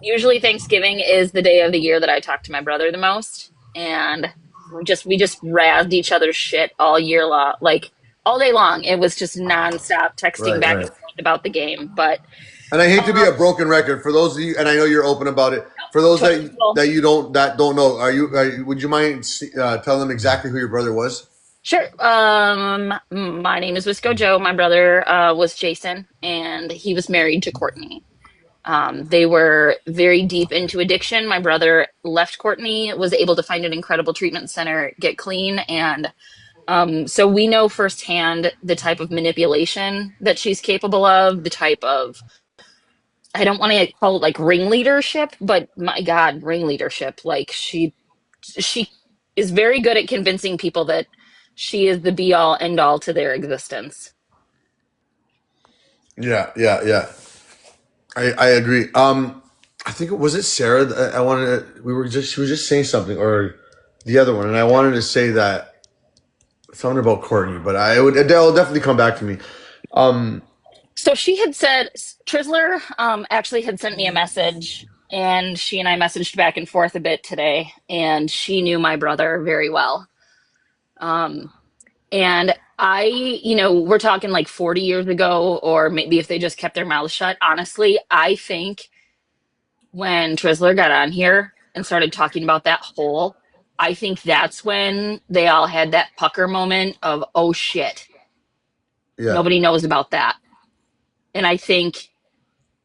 usually Thanksgiving is the day of the year that I talk to my brother the most, and we just razzed each other's shit all year long, like all day long. It was just nonstop texting Right, back right. and forth about the game. But And I hate to be um, a broken record for those of you, and I know you're open about it. For those totally cool. that don't know, would you mind telling them exactly who your brother was? Sure. My name is Wisco Joe. My brother was Jason, and he was married to Courtney. They were very deep into addiction. My brother left Courtney, was able to find an incredible treatment center, get clean, and so we know firsthand the type of manipulation that she's capable of, the type of, I don't want to call it like ringleadership, but my God, ringleadership. Like she is very good at convincing people that she is the be all end all to their existence. Yeah, yeah, yeah. I agree. I think it was it Sarah. I wanted to, we were just she was just saying something or the other one, and I wanted to say that something about Courtney, but it'll definitely come back to me. Um, So she had said, Trisler actually had sent me a message, and she and I messaged back and forth a bit today, and she knew my brother very well. Um, and we're talking like 40 years ago, or maybe if they just kept their mouths shut. Honestly, I think when Trisler got on here and started talking about that hole, I think that's when they all had that pucker moment of, oh shit, yeah, nobody knows about that. And I think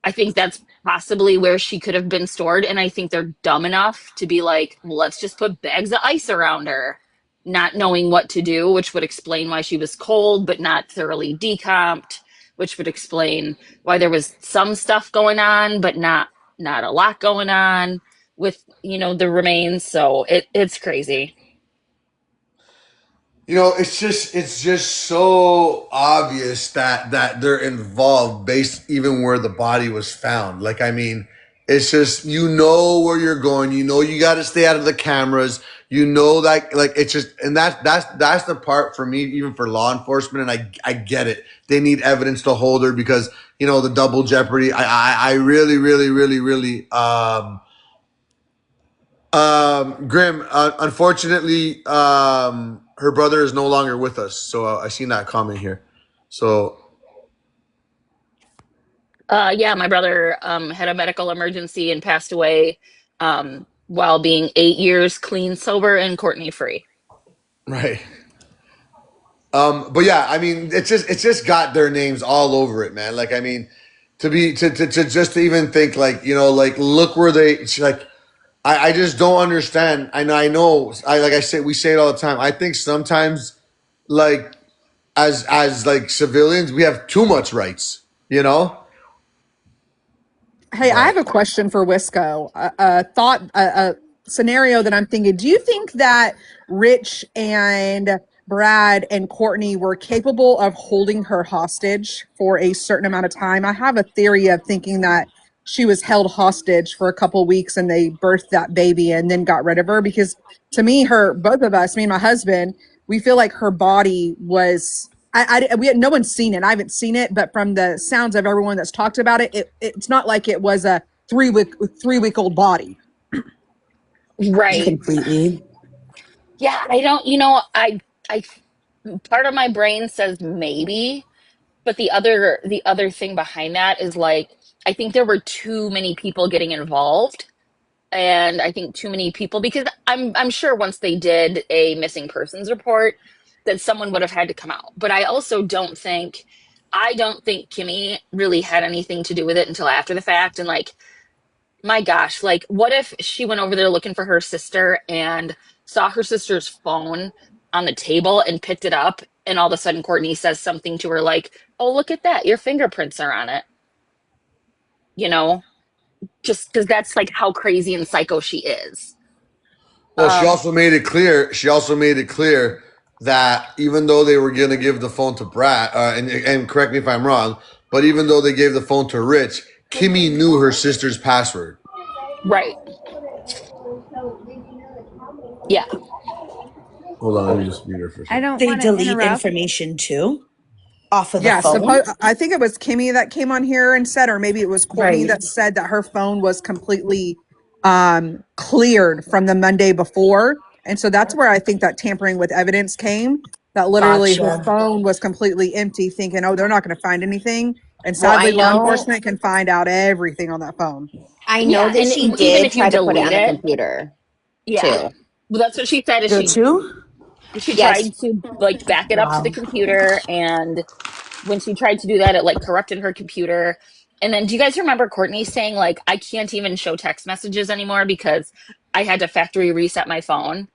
I think that's possibly where she could have been stored. And I think they're dumb enough to be like, well, let's just put bags of ice around her, not knowing what to do, which would explain why she was cold but not thoroughly decomped, which would explain why there was some stuff going on, but not a lot going on with, the remains. So it's crazy. It's just so obvious that they're involved based even where the body was found. Like, I mean, it's just, where you're going. You got to stay out of the cameras. That, like, it's just, and that's the part for me, even for law enforcement. And I get it. They need evidence to hold her because the double jeopardy. I really, really, really, really Grim, unfortunately, her brother is no longer with us. So I seen that comment here. So Yeah, my brother had a medical emergency and passed away while being 8 years clean, sober, and Courtney free. right. But yeah, I mean, it's just got their names all over it, man. Like, I mean, to just to even think, like, like, look where like, I just don't understand. I know, like I said, we say it all the time. I think sometimes, like, as like civilians, we have too much rights, Hey, I have but a question for Wisco. A scenario that I'm thinking. Do you think that Rich and Brad and Courtney were capable of holding her hostage for a certain amount of time? I have a theory of thinking that she was held hostage for a couple weeks and they birthed that baby and then got rid of her because to me, both of us, me and my husband, we feel like her body was we had no one's seen it. I haven't seen it, but from the sounds of everyone that's talked about it, it's not like it was a 3-week old body. Right. Completely. Yeah, I don't, I part of my brain says maybe, but the other thing behind that is like I think there were too many people getting involved. And I think too many people because I'm sure once they did a missing persons report that someone would have had to come out. But I don't think Kimmy really had anything to do with it until after the fact. And like, my gosh, like what if she went over there looking for her sister and saw her sister's phone on the table and picked it up and all of a sudden Courtney says something to her like, "Oh, look at that. Your fingerprints are on it." You know, just because that's like how crazy and psycho she is. well, she Um, also made it clear. She also made it clear that even though they were going to give the phone to Brad, and correct me if I'm wrong, but even though they gave the phone to Rich, Kimmy knew her sister's password. right. Yeah. Hold on, let me just mute her for a I second. don't They want to delete interrupt. information too off of the Yeah, phone. I think it was Kimmy that came on here and said, or maybe it was Courtney Right. that said that her phone was completely cleared from the Monday before. And so that's where I think that tampering with evidence came. That literally her Gotcha. phone was completely empty, thinking, oh, they're not going to find anything. And Well, sadly, law enforcement can find out everything on that phone. I know Yeah, that and she even did if you try to put it delete on the it, computer yeah. too. Well, that's what she said is The two? she Yes. tried to like back it up to the Wow. computer, and when she tried to do that it like corrupted her computer. And then do you guys remember Courtney saying like I can't even show text messages anymore because I had to factory reset my phone?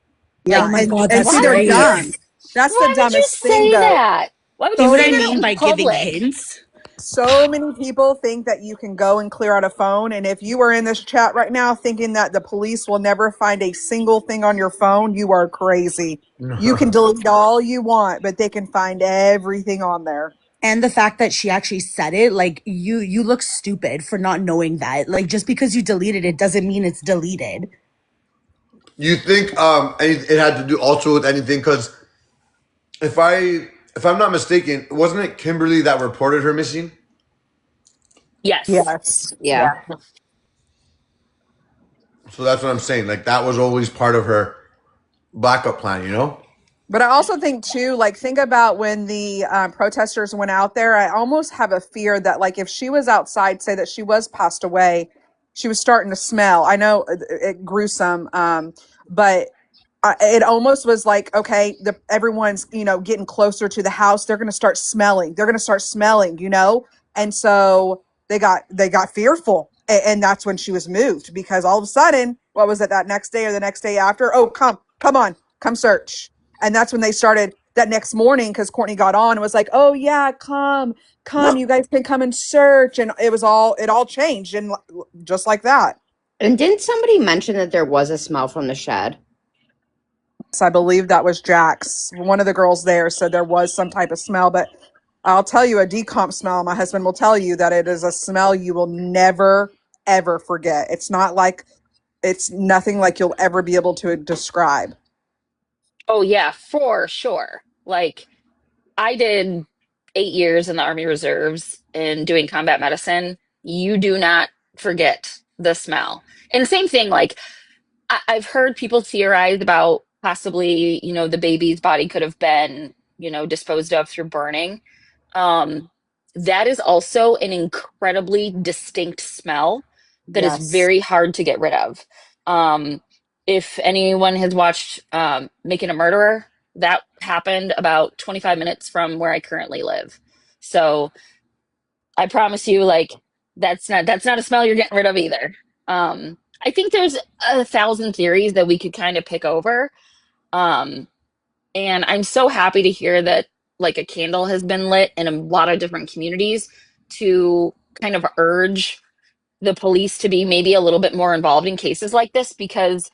Oh Yeah, Like, my God, and that's see, they're why would you dumb. serious. That's the why would you dumbest thing, say though. that? Why would you See what So I say that mean in by giving public? hints? So many people think that you can go and clear out a phone. And if you are in this chat right now thinking that the police will never find a single thing on your phone, you are crazy. You can delete all you want, but they can find everything on there. And the fact that she actually said it, like you look stupid for not knowing that. Like just because you deleted it doesn't mean it's deleted. You think it had to do also with anything? Because if I'm not mistaken, wasn't it Kimberly that reported her missing? Yes. Yes. Yeah. Yeah. So that's what I'm saying. Like, that was always part of her backup plan. But I also think too, like think about when the protesters went out there. I almost have a fear that, like, if she was outside, say that she was passed away, she was starting to smell. I know it gruesome, but it almost was like, okay, everyone's getting closer to the house. They're going to start smelling. They're going to start smelling, and so. they got fearful, and that's when she was moved, because all of a sudden, what was it, that next day or the next day after? Oh, come on, come search. And that's when they started that next morning, because Courtney got on and was like, oh yeah, come, you guys can come and search. And it all changed, and just like that. And didn't somebody mention that there was a smell from the shed? So I believe that was Jax. One of the girls there said there was some type of smell, but I'll tell you, a decomp smell, my husband will tell you that it is a smell you will never, ever forget. It's nothing like you'll ever be able to describe. Oh yeah, for sure. Like I did 8 years in the Army Reserves and doing combat medicine. You do not forget the smell. And same thing, like I've heard people theorize about possibly, the baby's body could have been, disposed of through burning. Um, that is also an incredibly distinct smell that is Yes. very hard to get rid of. Um, if anyone has watched Making a Murderer, that happened about 25 minutes from where I currently live. So I promise you, like, that's not a smell you're getting rid of either. I think there's 1,000 theories that we could kind of pick over. Um, and I'm so happy to hear that like a candle has been lit in a lot of different communities to kind of urge the police to be maybe a little bit more involved in cases like this, because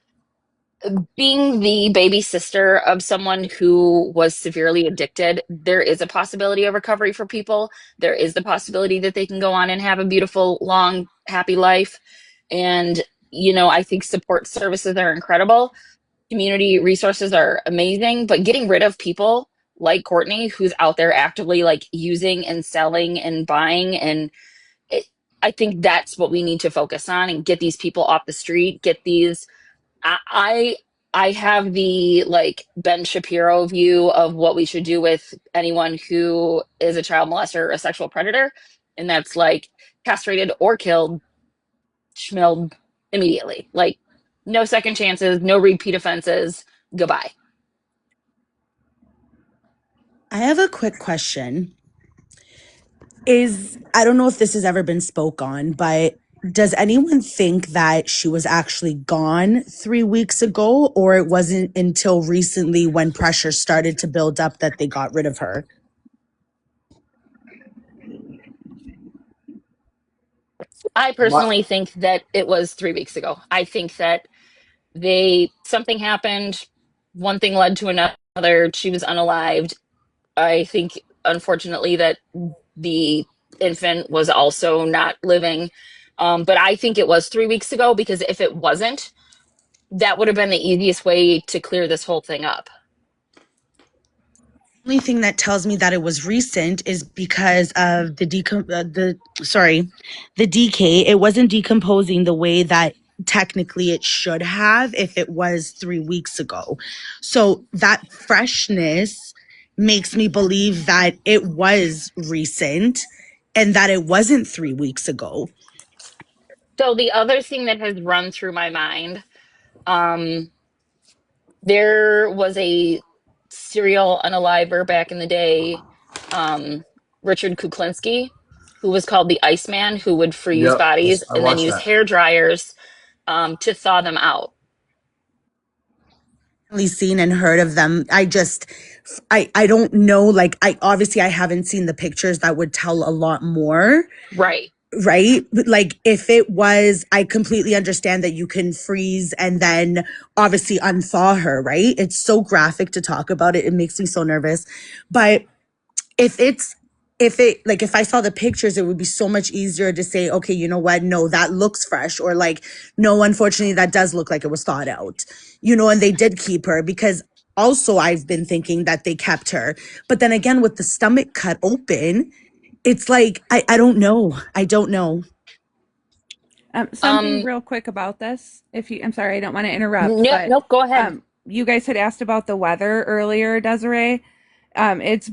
being the baby sister of someone who was severely addicted, there is a possibility of recovery for people. There is the possibility that they can go on and have a beautiful, long, happy life. And, I think support services are incredible. Community resources are amazing, but getting rid of people like Courtney, who's out there actively like using and selling and buying, and it, I think that's what we need to focus on and get these people off the street, get these I I have the like Ben Shapiro view of what we should do with anyone who is a child molester or a sexual predator, and that's like castrated or killed, schmilled immediately. Like no second chances, no repeat offenses. Goodbye. I have a quick question. Is I don't know if this has ever been spoke on, but does anyone think that she was actually gone 3 weeks ago, or it wasn't until recently when pressure started to build up that they got rid of her? I My, personally think that it was 3 weeks ago. I think that something happened, one thing led to another. She was unalived. I think, unfortunately, that the infant was also not living. But I think it was 3 weeks ago, because if it wasn't, that would have been the easiest way to clear this whole thing up. Only thing that tells me that it was recent is because of the decay. It wasn't decomposing the way that technically it should have if it was 3 weeks ago. So that freshness makes me believe that it was recent and that it wasn't 3 weeks ago. So the other thing that has run through my mind, um, there was a serial unaliver back in the day, um, Richard Kuklinski, who was called the Iceman, who would freeze yep, bodies I and then watched use that. hair dryers to thaw them out. Seen and heard of them. I don't know, like I obviously I haven't seen the pictures that would tell a lot more, Right. right? But like if it was, I completely understand that you can freeze and then obviously unthaw her, right? It's so graphic to talk about it. It makes me so nervous. But if it's if it like if I saw the pictures, it would be so much easier to say, okay, you know what? No, that looks fresh, or like, no, unfortunately, that does look like it was thought out, and they did keep her because also I've been thinking that they kept her. But then again, with the stomach cut open, it's like I don't know. I don't know. Something Um, real quick about this. If you, I'm sorry, I don't want to interrupt, nope, but nope, go ahead. you guys had asked about the weather earlier, Desiree. There's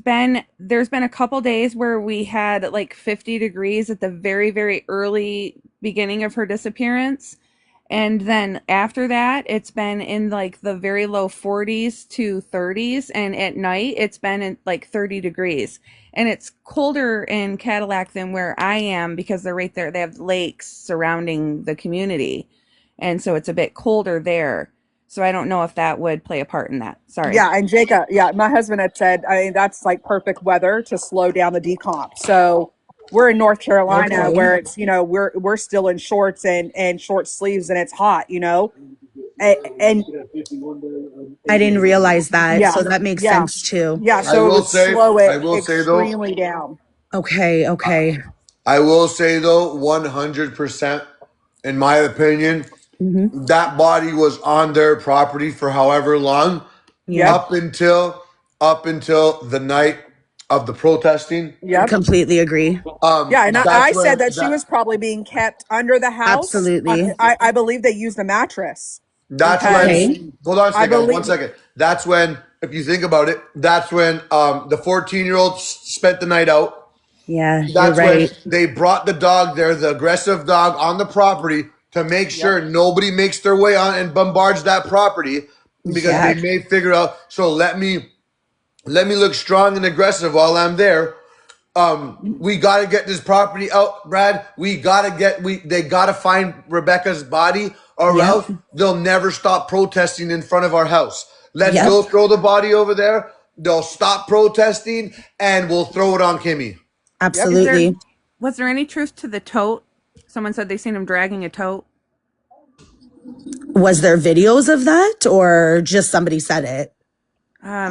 been a couple days where we had like 50 degrees at the very, very early beginning of her disappearance. And then after that, it's been in like the very low 40s to 30s. And at night, it's been in like 30 degrees. And it's colder in Cadillac than where I am because they're right there. They have lakes surrounding the community. And so it's a bit colder there. So I don't know if that would play a part in that. Sorry. Yeah, and Jacob, yeah, my husband had said, I mean, that's like perfect weather to slow down the decomp. So we're in North Carolina Okay. where it's, we're still in shorts and short sleeves and it's hot. And I didn't realize that. yeah, So that makes yeah, sense too. yeah. I So it will would say, slow I it will say though, extremely down. Okay. Okay. I will say though, 100%, in my opinion, Hmm. that body was on their property for however long, Yeah. Yep, up until the night of the protesting. yep. Completely agree. Yeah, and I That's said when that she was probably being kept under the house. Absolutely. I believe they used a mattress that's when because Okay. hold on a I second, guys, one believe, second. That's when, if you think about it, that's when the 14-year-old spent the night out. Yeah, you're That's when right. they brought the dog there, the aggressive dog, on the property to make yep, sure nobody makes their way on and bombards that property because Yeah. they may figure out. So let me look strong and aggressive while I'm there. We got to get this property out, Brad. They got to find Rebecca's body, or Yep. else they'll never stop protesting in front of our house. Let's Yep. go throw the body over there. They'll stop protesting, and we'll throw it on Kimmy. yep. Is there Absolutely. was there any truth to the tote? Someone said they seen him dragging a tote. Was there videos of that or just somebody said it?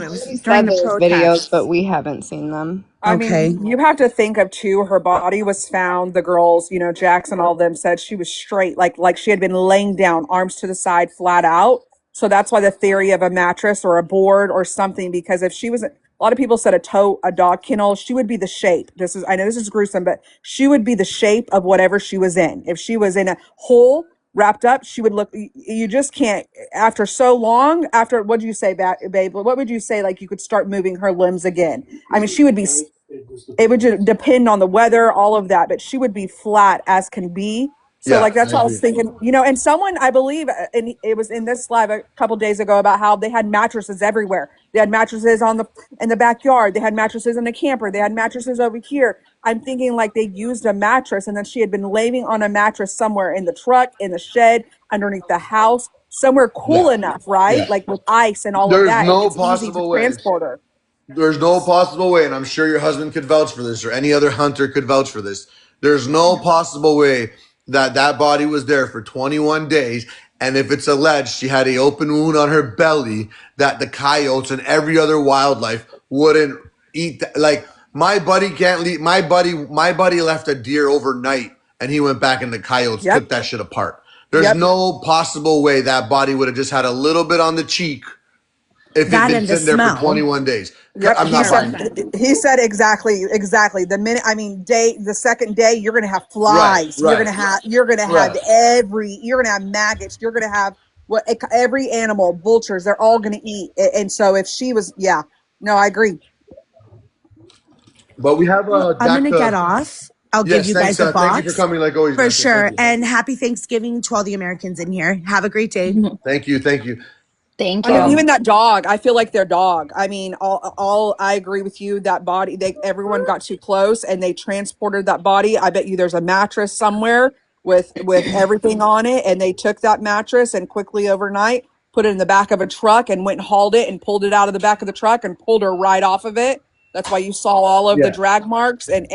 It was She during said the there's videos, but protests. we haven't seen them. I Okay. mean, you have to think of too, her body was found, the girls, Jackson, all of them said she was straight, like she had been laying down, arms to the side, flat out. So that's why the theory of a mattress or a board or something, because if she was, a lot of people said a tote, a dog kennel, she would be the shape. I know this is gruesome, but she would be the shape of whatever she was in. If she was in a hole wrapped up, she would look, you just can't, after so long, after, what do you say, babe? What would you say, like you could start moving her limbs again? I mean, she would be, it would just depend on the weather, all of that, but she would be flat as can be. So Yeah, like that's I what I was agree. thinking, and someone I believe, and it was in this live a couple days ago about how they had mattresses everywhere. They had mattresses in the backyard. They had mattresses in the camper. They had mattresses over here. I'm thinking like they used a mattress and then she had been laying on a mattress somewhere in the truck, in the shed, underneath the house, somewhere cool Yeah, enough, right? yeah. Like with ice and all of There's that, and no it's easy to possible way. transport her. There's no possible way, and I'm sure your husband could vouch for this, or any other hunter could vouch for this. There's no possible way that that body was there for 21 days. And if it's alleged she had a open wound on her belly, that the coyotes and every other wildlife wouldn't eat. Like my buddy can't leave. My buddy left a deer overnight, and he went back and the coyotes Yep. took that shit apart. There's Yep. no possible way that body would have just had a little bit on the cheek if it'd That been and the sitting there for smell. 21 days. Yep, I'm he not said buying it. 100%. he said exactly. The minute I mean the second day you're gonna have Right, flies. You're right, gonna have you're gonna have right. you're gonna have maggots. You're gonna have what every animal, vultures, they're all gonna eat. And so if she was, yeah, no, I agree. But we have Well, I'm going Jack. to get off. I'll give Yes, you thanks. guys a Thank you for box coming. Like always, for Vanessa. Thank sure. you. And happy Thanksgiving to all the Americans in here. Have a great day. Thank you. Thank you. Thank I mean, you. even that dog, I feel like their dog. I mean, all I agree with you. That body, everyone got too close and they transported that body. I bet you there's a mattress somewhere with everything on it, and they took that mattress and quickly overnight put it in the back of a truck and went and hauled it and pulled it out of the back of the truck and pulled her right off of it. That's why you saw all of the Yeah. drag marks, and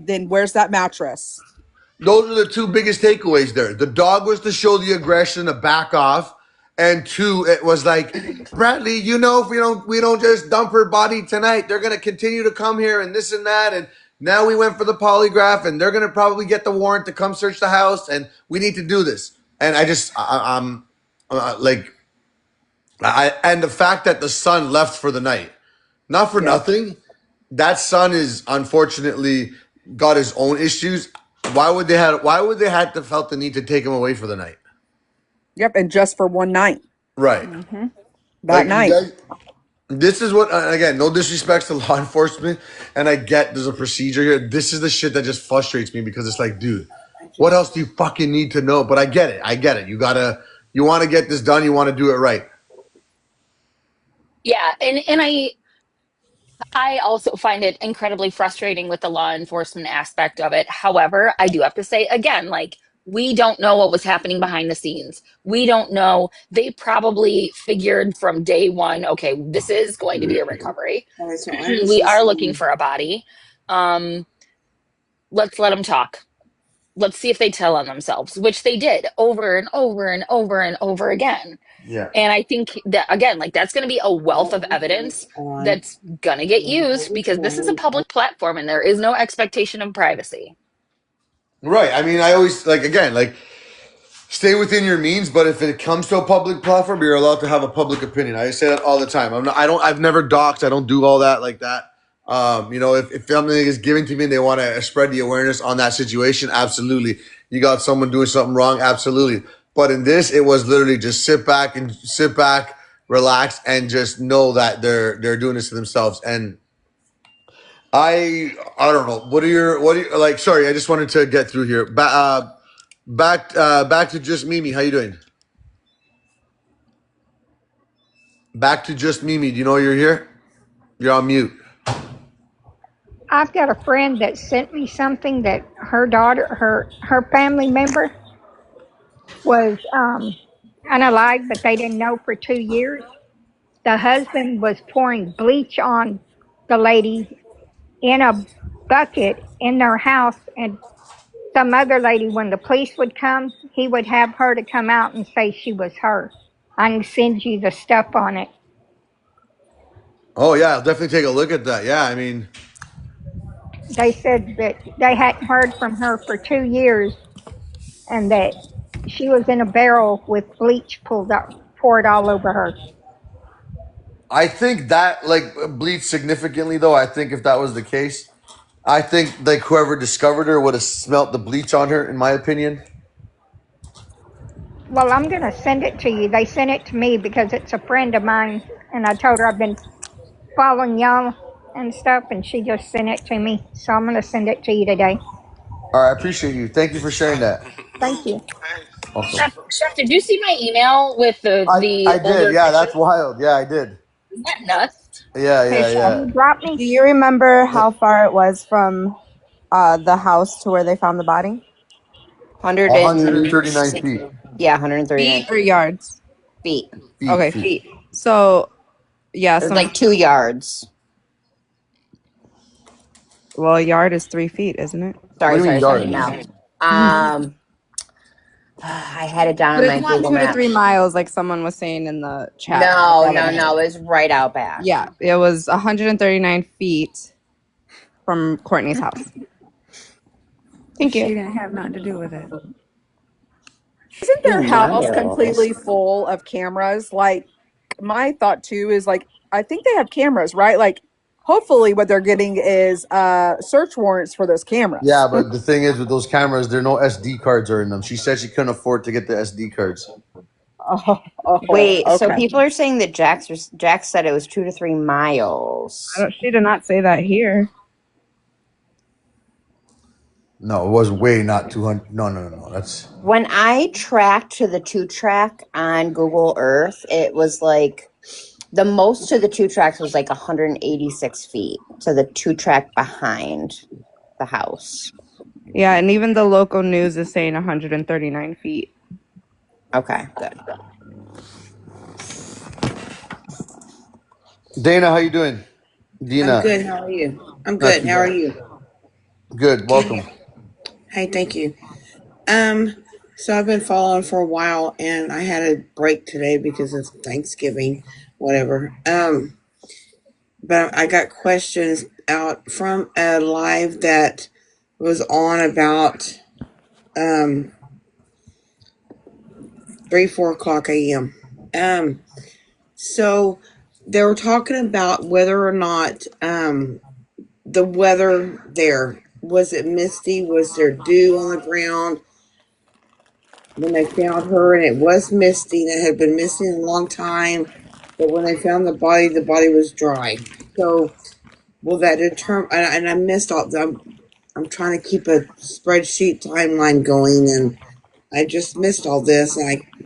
then where's that mattress? Those are the two biggest takeaways there. The dog was to show the aggression to back off. And two, it was like, Bradley, if we don't just dump her body tonight, they're gonna continue to come here and this and that. And now we went for the polygraph and they're gonna probably get the warrant to come search the house and we need to do this. And I'm like and the fact that the son left for the night. Not for Yep. nothing. That son is unfortunately got his own issues. Why would they have to felt the need to take him away for the night? Yep. And just for one night, Right. that Like you night. guys, this is what again, no disrespect to law enforcement, and I get there's a procedure here. This is the shit that just frustrates me because it's like, dude, What else do you fucking need to know? But I get it. I get it. You want to get this done. You want to do it right. Yeah, and I also find it incredibly frustrating with the law enforcement aspect of it. However, I do have to say again, like, we don't know what was happening behind the scenes. We don't know. They probably figured from day one, okay, this is going to be a recovery. We are looking for a body. Um, let's let them talk. Let's see if they tell on themselves, which they did over and over and over and over again. Yeah. And I think that, again, like, that's going to be a wealth of evidence that's going to get used because this is a public platform and there is no expectation of privacy. Right. I mean, I always like again, like stay within your means, but if it comes to a public platform, you're allowed to have a public opinion. I say that all the time. I've never doxed. I don't do all that like that. If something is given to me and they want to spread the awareness on that situation, absolutely. You got someone doing something wrong, absolutely. But in this, it was literally just sit back, relax, and just know that they're doing this to themselves. And I don't know. What are you like? Sorry, I just wanted to get through here. Back to just Mimi. How you doing? Back to just Mimi. Do you know you're here? You're on mute. I've got a friend that sent me something that her daughter, her family member was unalive, but they didn't know for 2 years. The husband was pouring bleach on the lady in a bucket in their house, and some other lady, when the police would come, he would have her to come out and say she was her. I can send you the stuff on it. Oh yeah, I'll definitely take a look at that. Yeah, I mean, They said that they hadn't heard from her for 2 years and that she was in a barrel with bleach poured all over her. I think that like bleeds significantly though. I think if that was the case, I think like whoever discovered her would have smelt the bleach on her. In my opinion. Well, I'm going to send it to you. They sent it to me because it's a friend of mine, and I told her I've been following y'all and stuff, and she just sent it to me. So I'm going to send it to you today. All right, I appreciate you. Thank you for sharing that. Thank you. Awesome. Chef, did you see my email with the I did. older Yeah, that's picture? wild. Yeah, I did. Isn't that nuts? Yeah, Hey, yeah, can yeah. you drop me? Do you remember how far it was from the house to where they found the body? 139 106. feet. Yeah, 139 Feet or yards? feet. Feet, Okay, feet. feet. So yeah, It's like 2 yards. well, a yard is 3 feet, isn't it? What do Sorry, you mean sorry, sorry. yards? No. Um, I had it down But on it's my not Google 2 to 3 Maps. miles like someone was saying in the chat. I No, thought it no, was. no. It's right out back. Yeah, it was 139 feet from Courtney's house. Thank She you. didn't have nothing to do with it. Isn't their house Miles. completely full of cameras? Like, my thought too is like, I think they have cameras, right? Like, hopefully, what they're getting is search warrants for those Yeah, cameras. but the thing is with those cameras, there are no SD cards are in them. She said she couldn't afford to get the SD cards. Wait, so Okay. people are saying that Jax said it was 2 to 3 miles. She did not say that here. No, it was way not 200. No, no, no, no. That's When I tracked to the 2 track on Google Earth, it was like the most to the 2 tracks was like 186 feet to the 2 track behind the house. Yeah, and even the local news is saying 139 feet. Okay, good. Dana. How you doing? I'm Dina. good. How are you? I'm Not good. too How are bad. you? Good. Welcome. Hey, thank you. Um, so I've been following for a while, and I had a break today because of Thanksgiving, whatever. But I got questions out from a live that was on about 3, 4 o'clock a.m. So they were talking about whether or not the weather there, was it misty? Was there dew on the ground when they found her? And it was misty, and it had been missing a long time. But when they found the body was dry. So will that determine? And I missed all. I'm I'm trying to keep a spreadsheet timeline going, and I just missed all this, and I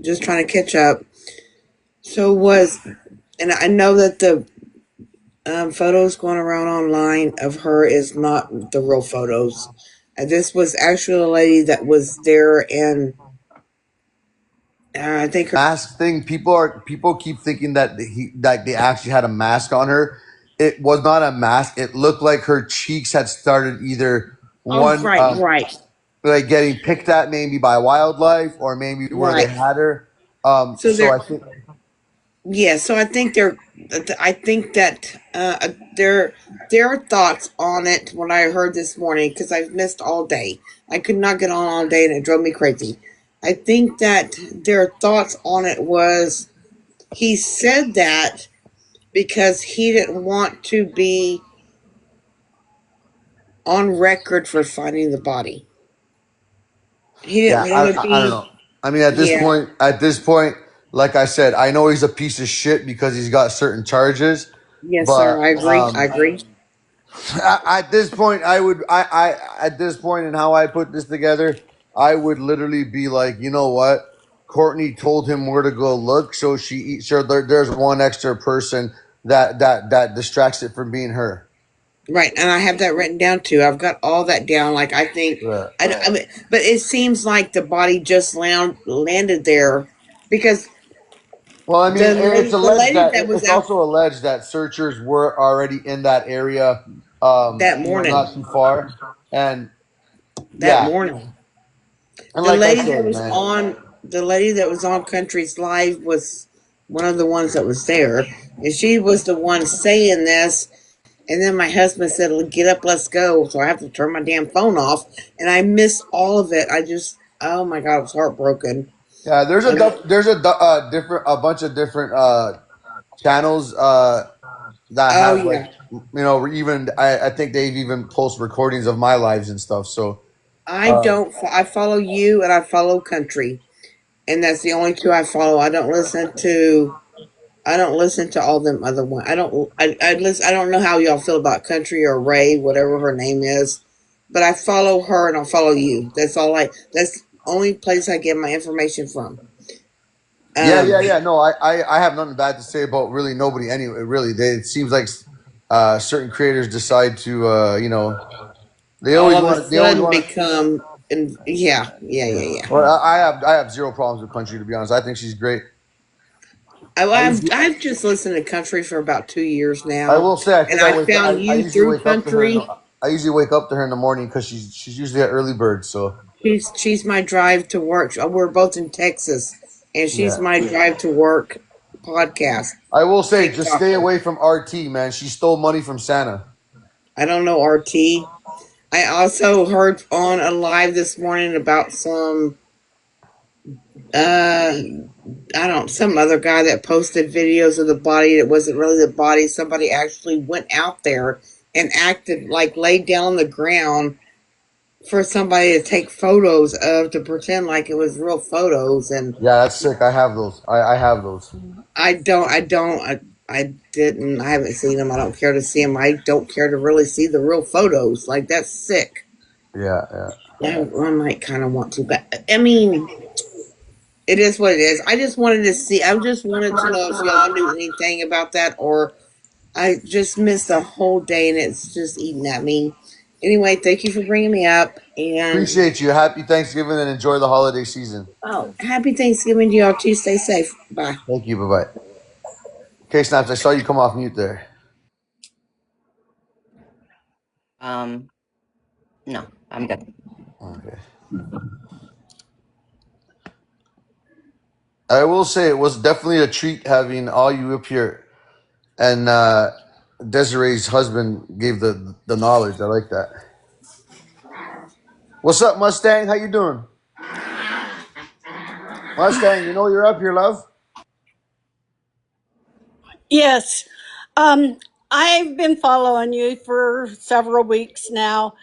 just trying to catch up. So was, and I know that the photos going around online of her is not the real photos. This was actually a lady that was there, and I think her. Mask thing. People keep thinking that they actually had a mask on her. It was not a mask. It looked like her cheeks had started either Oh, one right, right, like getting picked at maybe by wildlife or maybe where they right. had her. So So there, I think yeah. So I think they're. I think that their thoughts on it. When I heard this morning, because I've missed all day, I could not get on all day, and it drove me crazy. I think that their thoughts on it was he said that because he didn't want to be on record for finding the body. He yeah, didn't want to I don't be. know. I mean, Yeah. at this point, like I said, I know he's a piece of shit because he's got certain charges, Yes, sir. but I agree. I agree. at this point, at this point in how I put this together, I would literally be like, you know what? Courtney told him where to go look, so there's one extra person that distracts it from being her. Right, and I have that written down too. I've got all that down. Like I think, Yeah. I mean, but it seems like the body just landed there because Well, I mean, it's the alleged lady that that was it's out also alleged that searchers were already in that area, that not morning, too far, and that yeah, morning, and like I said, man, the lady that was on Country's Live was one of the ones that was there, and she was the one saying this. And then my husband said, "Get up, let's go." So I have to turn my damn phone off, and I missed all of it. I just, oh my god, I was heartbroken. yeah, And different a bunch of different channels that oh have like yeah, even I think they've even post recordings of my lives and stuff. So I don't. I follow you, and I follow Country, and that's the only two I follow. I don't listen to. I don't listen to all them other ones. I don't. I listen. I don't know how y'all feel about Country or Ray, whatever her name is, but I follow her and I follow you. That's all I. That's the only place I get my information from. yeah, Um, yeah. No, I have nothing bad to say about really nobody. Anyway, really, it seems like certain creators decide to all of a they always sudden want to. become, and yeah. Well, I have zero problems with country to be honest. I think she's great. I usually I've just listened to Country for about 2 years I now, will say I and think I found I you usually through wake up to her in Country. I usually wake up to her in the morning because she's usually an early bird. So She's my drive to work. We're both in Texas, and she's yeah. my drive to work podcast. I will say, just stay TikToker. away from RT, man. She stole money from Santa. I don't know RT. I also heard on a live this morning about some I don't some other guy that posted videos of the body. It wasn't really the body. Somebody actually went out there and acted like laid down on the ground for somebody to take photos of to pretend like it was real photos. And Yeah, that's sick. I have those. I have those. I didn't, I haven't seen them. I don't care to see them. I don't care to really see the real photos. Like, that's sick. Yeah, yeah. I might kind of want to, but I mean, it is what it is. I just wanted to know if y'all knew anything about that, or I just missed a whole day and it's just eating at me. Anyway, thank you for bringing me up, and Appreciate you. Happy Thanksgiving and enjoy the holiday season. oh, happy Thanksgiving to y'all too. Stay safe. Bye. Thank you. Bye bye. Okay, Snaps. I saw you come off mute there. No, I'm good. Okay. I will say it was definitely a treat having all you up here, and Desiree's husband gave the knowledge. I like that. What's up, Mustang? How you doing, Mustang? You know you're up here, love. Yes. Um, I've been following you for several weeks now.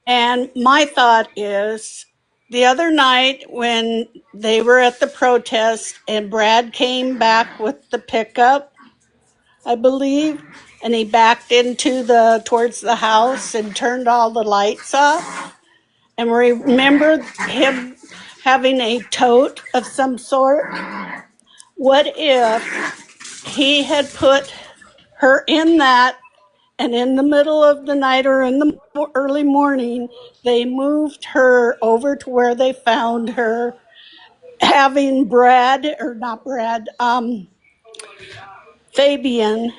And my thought is the other night when they were at the protest and Brad came back with the pickup, I believe. and he backed into the towards the house and turned all the lights off. And remember him having a tote of some sort. What if he had put her in that, and in the middle of the night or in the early morning, they moved her over to where they found her, having Brad, or not Brad, Fabian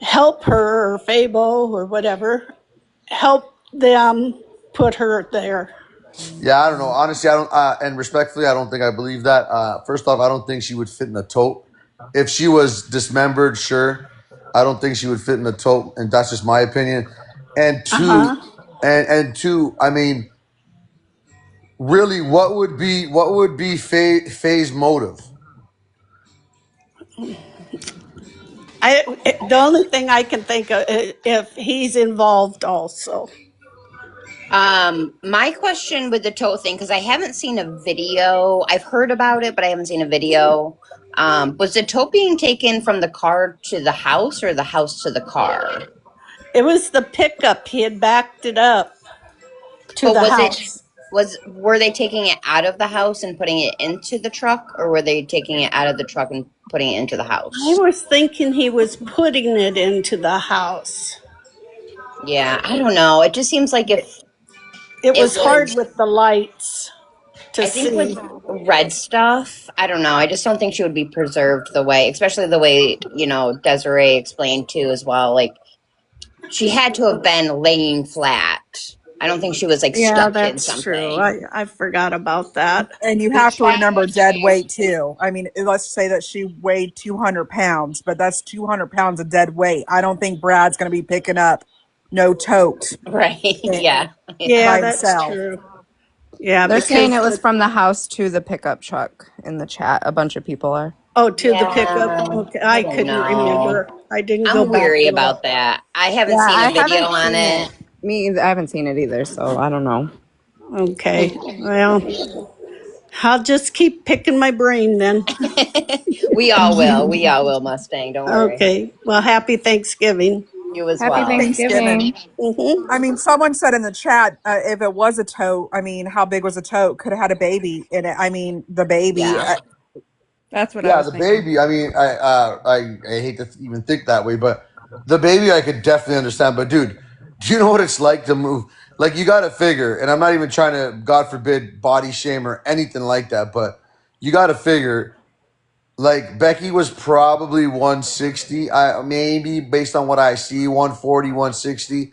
help her, or Fable, or whatever, help them put her there. Yeah, I don't know. Honestly, I don't. And respectfully, I don't think I believe that. First off, I don't think she would fit in a tote. If she was dismembered, sure. I don't think she would fit in a tote, and that's just my opinion. And Uh two, huh. and two. I mean, really, what would be Faye's motive? The only thing I can think of, if he's involved also. My question with the tote thing, because I haven't seen a video. I've heard about it, but I haven't seen a video. Was the tote being taken from the car to the house or the house to the car? It was the pickup. He had backed it up to But the was it house. were they taking it out of the house and putting it into the truck, or were they taking it out of the truck and putting it into the I house? was thinking he was putting it into the house. Yeah, I don't know. It just seems like if It it was hard was, with the lights to I think with see. red stuff, I don't know. I just don't think she would be preserved the way, especially the way, Desiree explained too as well. Like she had to have been laying flat. I don't think she was like Yeah, stuck in that's true. something. I forgot about that. And you We have to tried remember dead yesterday. weight too. I mean, let's say that she weighed 200 pounds, but that's 200 pounds of dead weight. I don't think Brad's going to be picking up no tote Right. Yeah. Yeah. Yeah, by that's himself. true. Yeah, They're saying because it was the from the house to the pickup truck in the chat. A bunch of people are. oh, to the pickup. Yeah. Okay, I I don't couldn't know. remember. I didn't go I'm back weary and look. about that. I Yeah, haven't seen I a video haven't on seen it. it. Me either. I haven't seen it either, so I don't know. Okay, well, I'll just keep picking my brain then. We all will. We all will, Mustang. Don't worry. Okay, well, happy Thanksgiving. You as Happy well. Thanksgiving. Thanksgiving. I mean, someone said in the chat, if it was a tote, I mean, how big was a tote? Could have had a baby in it. I mean, the baby. Yeah. That's what I Yeah, was the thinking. baby. I mean, I hate to even think that way, but the baby I could definitely understand. But dude, do you know what it's like to move? Like you got to figure, and I'm not even trying to, God forbid, body shame or anything like that, but you got to figure. Like Becky was probably 160, maybe based on what I see, 140, 160.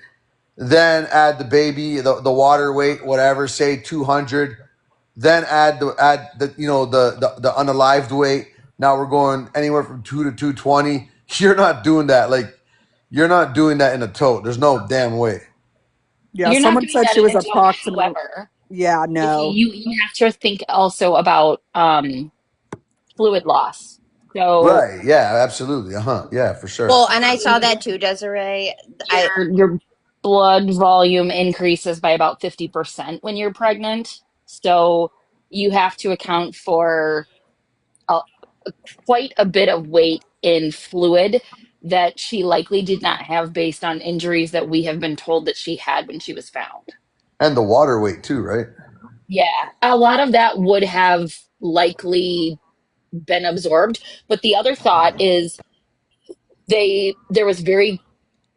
Then add the baby, the water weight, whatever, say 200. Then add the the unalived weight. Now we're going anywhere from 2 to 220. You're not doing that. Like you're not doing that in a tote. There's no damn way. Yeah, You're not someone doing said that she in was a tote. approximate. However, Yeah, if no. you have to think also about fluid loss. So Right. Yeah, absolutely. Uh-huh. Yeah, for sure. Well, and I saw that too, Desiree. I your blood volume increases by about 50% when you're pregnant. So you have to account for a, quite a bit of weight in fluid that she likely did not have based on injuries that we have been told that she had when she was found. And the water weight too, right? Yeah, a lot of that would have likely been absorbed. But the other thought is there was very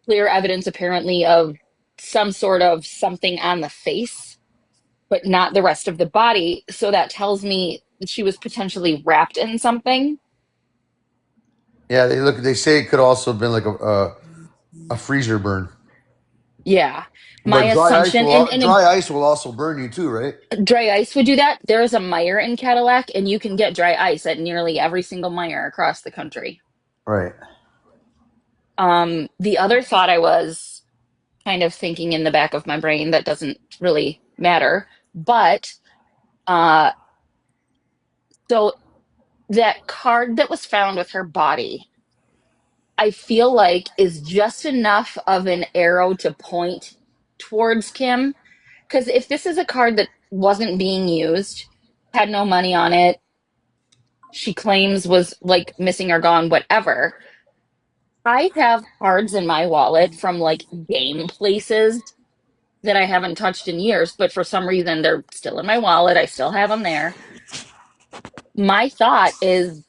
clear evidence apparently of some sort of something on the face, but not the rest of the body. So that tells me that she was potentially wrapped in something. Yeah, they say it could also have been like a freezer burn. Yeah. My But assumption, and dry ice will also burn you too, right? dry ice would do that. There is a Meyer in Cadillac, and you can get dry ice at nearly every single Meyer across the country. Right. The other thought I was kind of thinking in the back of my brain that doesn't really matter, but uh, so that card that was found with her body, I feel like is just enough of an arrow to point towards Kim. Because if this is a card that wasn't being used, had no money on it, she claims was like missing or gone, whatever, I have cards in my wallet from like game places that I haven't touched in years, but for some reason they're still in my wallet. I still have them there. My thought is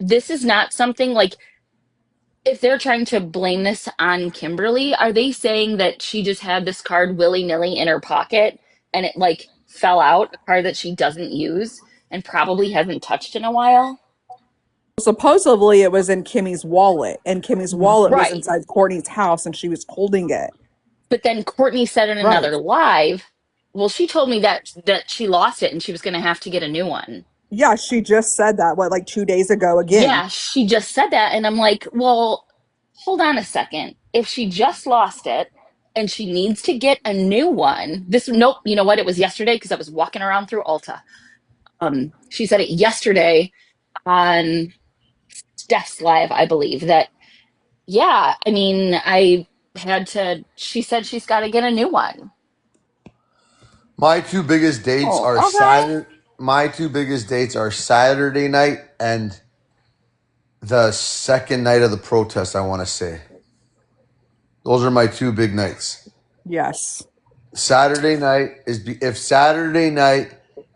this is not something like if they're trying to blame this on Kimberly, are they saying that she just had this card willy-nilly in her pocket and it like fell out, a card that she doesn't use and probably hasn't touched in a while? Supposedly it was in Kimmy's wallet, and Kimmy's wallet was Right. inside Courtney's house, and she was holding it. But then Courtney said in Right. another live, well, she told me that she lost it and she was going to have to get a new one. Yeah, she just said that, what, like 2 days ago again. Yeah, she just said that. And I'm like, well, hold on a second. If she just lost it and she needs to get a new one, nope, you know what? It was yesterday because I was walking around through Ulta. She said it yesterday on Steph's live, I believe, that, yeah, I mean, she said she's got to get a new one. My two biggest dates Oh, are okay. Saturday. My two biggest dates are Saturday night and the second night of the protest. I want to say those are my two big nights. Yes. Saturday night if Saturday night,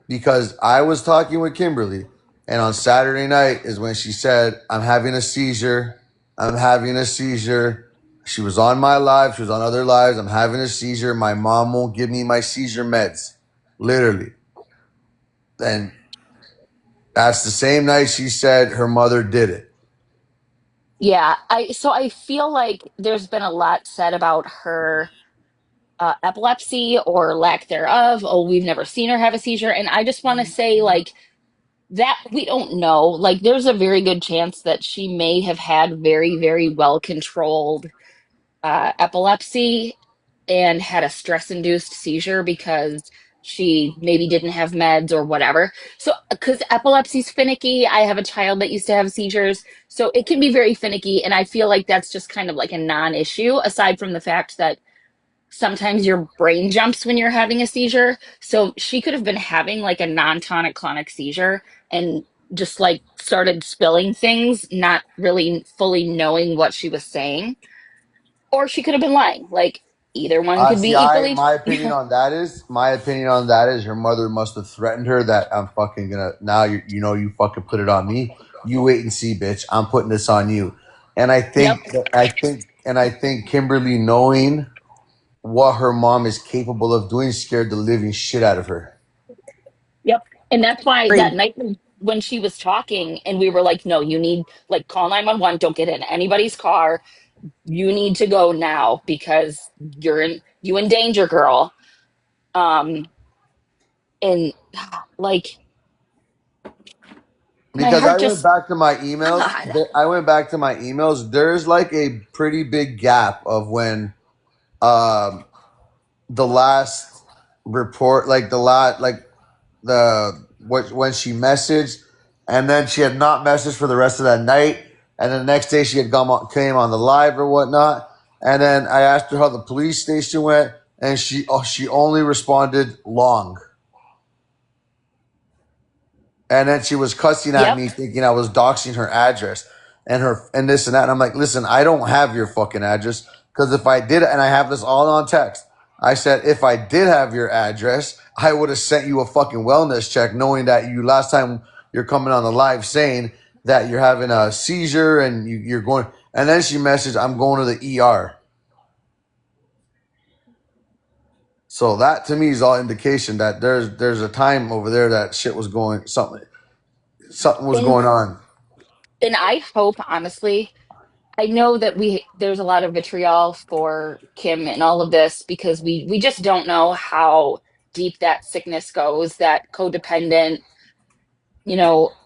because I was talking with Kimberly, and on Saturday night is when she said, "I'm having a seizure. I'm having a seizure." She was on my live. She was on other lives. I'm having a seizure. My mom won't give me my seizure meds. Literally. And that's the same night she said her mother did it. Yeah, I feel like there's been a lot said about her epilepsy or lack thereof. Oh, we've never seen her have a seizure. And I just want to say, like, that we don't know. Like, there's a very good chance that she may have had very, very well controlled epilepsy and had a stress induced seizure because she maybe didn't have meds or whatever. So, because epilepsy's finicky, I have a child that used to have seizures. So it can be very finicky. And I feel like that's just kind of like a non issue, aside from the fact that sometimes your brain jumps when you're having a seizure. So she could have been having like a non-tonic clonic seizure and just like started spilling things, not really fully knowing what she was saying. Or she could have been lying. Like either one could be See, I equally. my opinion on that is her mother must have threatened her that I'm fucking gonna now you fucking put it on me. You wait and see, bitch. I'm putting this on you. And Yep. I think Kimberly knowing what her mom is capable of doing scared the living shit out of her. Yep. And that's why that Agreed. night when she was talking and we were like, no, you need like call 911, don't get in anybody's car. You need to go now because you in danger, girl. Um and like my Because heart I went just back to my emails. God. I went back to my emails. There's like a pretty big gap of when um the last report, like the last, like the what when she messaged, and then she had not messaged for the rest of that night, and the next day she had came on the live or whatnot, and then I asked her how the police station went, and she only responded long. And then she was cussing at Yep. me, thinking I was doxing her address and this and that. And I'm like, listen, I don't have your fucking address because if I did, and I have this all on text, I said if I did have your address, I would have sent you a fucking wellness check, knowing that you last time you're coming on the live saying that you're having a seizure and you're going. And then she messaged, I'm going to the ER. So that to me is all indication that there's a time over there that shit was going something was And going on. I hope honestly, I know that there's a lot of vitriol for Kim and all of this because we just don't know how deep that sickness goes, that codependent,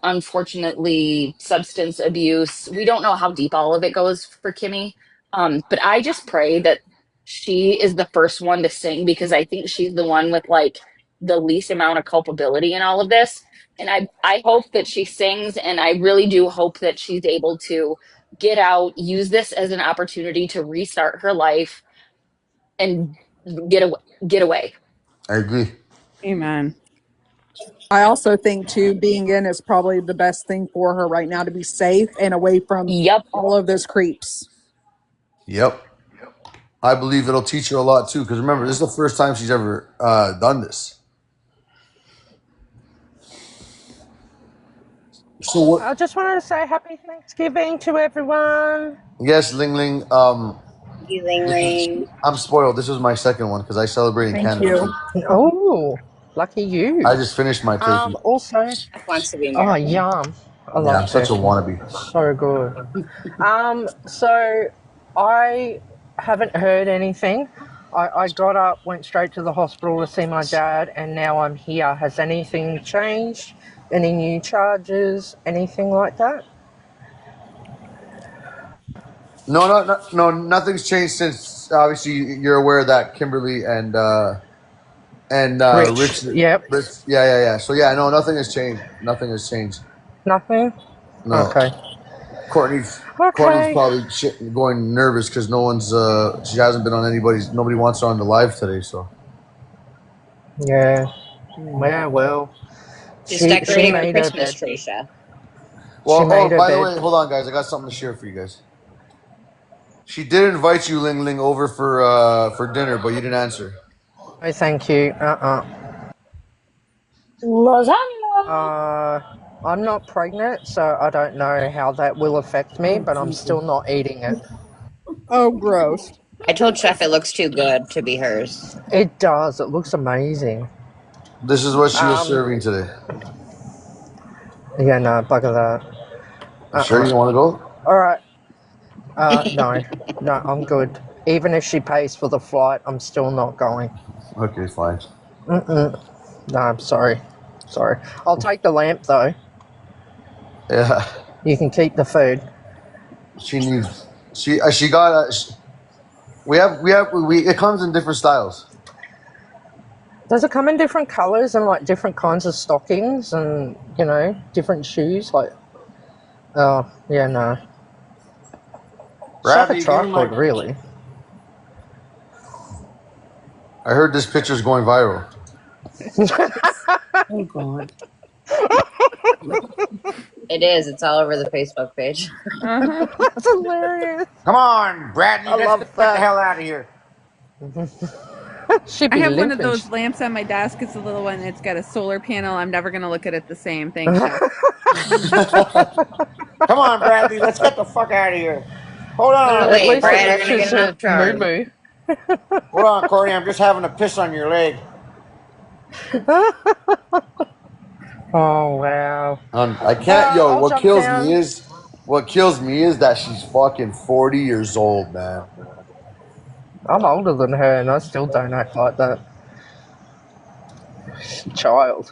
unfortunately, substance abuse. We don't know how deep all of it goes for Kimmy. But I just pray that she is the first one to sing because I think she's the one with like the least amount of culpability in all of this. And I hope that she sings, and I really do hope that she's able to get out, use this as an opportunity to restart her life and get away. I agree. Amen. I also think too, being in is probably the best thing for her right now to be safe and away from Yep. all of those creeps. Yep. I believe it'll teach her a lot too. Because remember, this is the first time she's ever done this. So what? I just wanted to say happy Thanksgiving to everyone. Yes, Ling Ling. Ling Ling. I'm spoiled. This was my second one because I celebrate in Thank Canada you. too. Oh, lucky you. I just finished my turkey. Also, Jeff wants to be oh, American. yum. I Yeah, love I'm such a turkey. wannabe. So good. So I haven't heard anything. I got up, went straight to the hospital to see my dad, and now I'm here. Has anything changed? Any new charges? Anything like that? No, nothing's changed since obviously you're aware that Kimberly and Rich, yep. Rich, yeah. So yeah, no, nothing has changed. Nothing has changed. Nothing? No, Okay. Courtney's Okay. probably going nervous because no one's she hasn't been on nobody wants her on the live today. So Yeah. Well. She's She decorating her made her Christmas, bed. Trisha. She well, made oh her by the bed. way, hold on guys, I got something to share for you guys. She did invite you, Ling Ling, over for dinner, but you didn't answer. Oh, thank you. Lasagna. I'm not pregnant, so I don't know how that will affect me, but I'm still not eating it. Oh, gross. I told Chef it looks too good to be hers. It does. It looks amazing. This is what she was Um, serving today. yeah, no, bugger that. You sure you don't want to go? All right. No, I'm good. Even if she pays for the flight, I'm still not going. Okay, fine. No, I'm sorry. Sorry. I'll take the lamp though. Yeah, You can keep the food. she needs. She got. We it comes in different styles. Does it come in different colors and like different kinds of stockings and different shoes? Like, oh yeah, no. It's like a Bradley, give me my. tripod, really. I heard this picture's going viral. Oh God. It is. It's all over the Facebook page. That's hilarious. Come on, Bradley, I let's love get the that. hell out of here. She'd I be have one of limping. those lamps on my desk. It's a little one. It's got a solar panel. I'm never going to look at it the same. Thanks, Chef. Come on, Bradley, let's get the fuck out of here. Hold on, At Wait, least it Brad, you're gonna matches get an her up moo charm. moo. hold on, Courtney. I'm just having a piss on your leg. Oh wow. I can't. Yo, I'll jump down. what kills me is that she's fucking 40 years old, man. I'm older than her, and I still don't act like that. Child.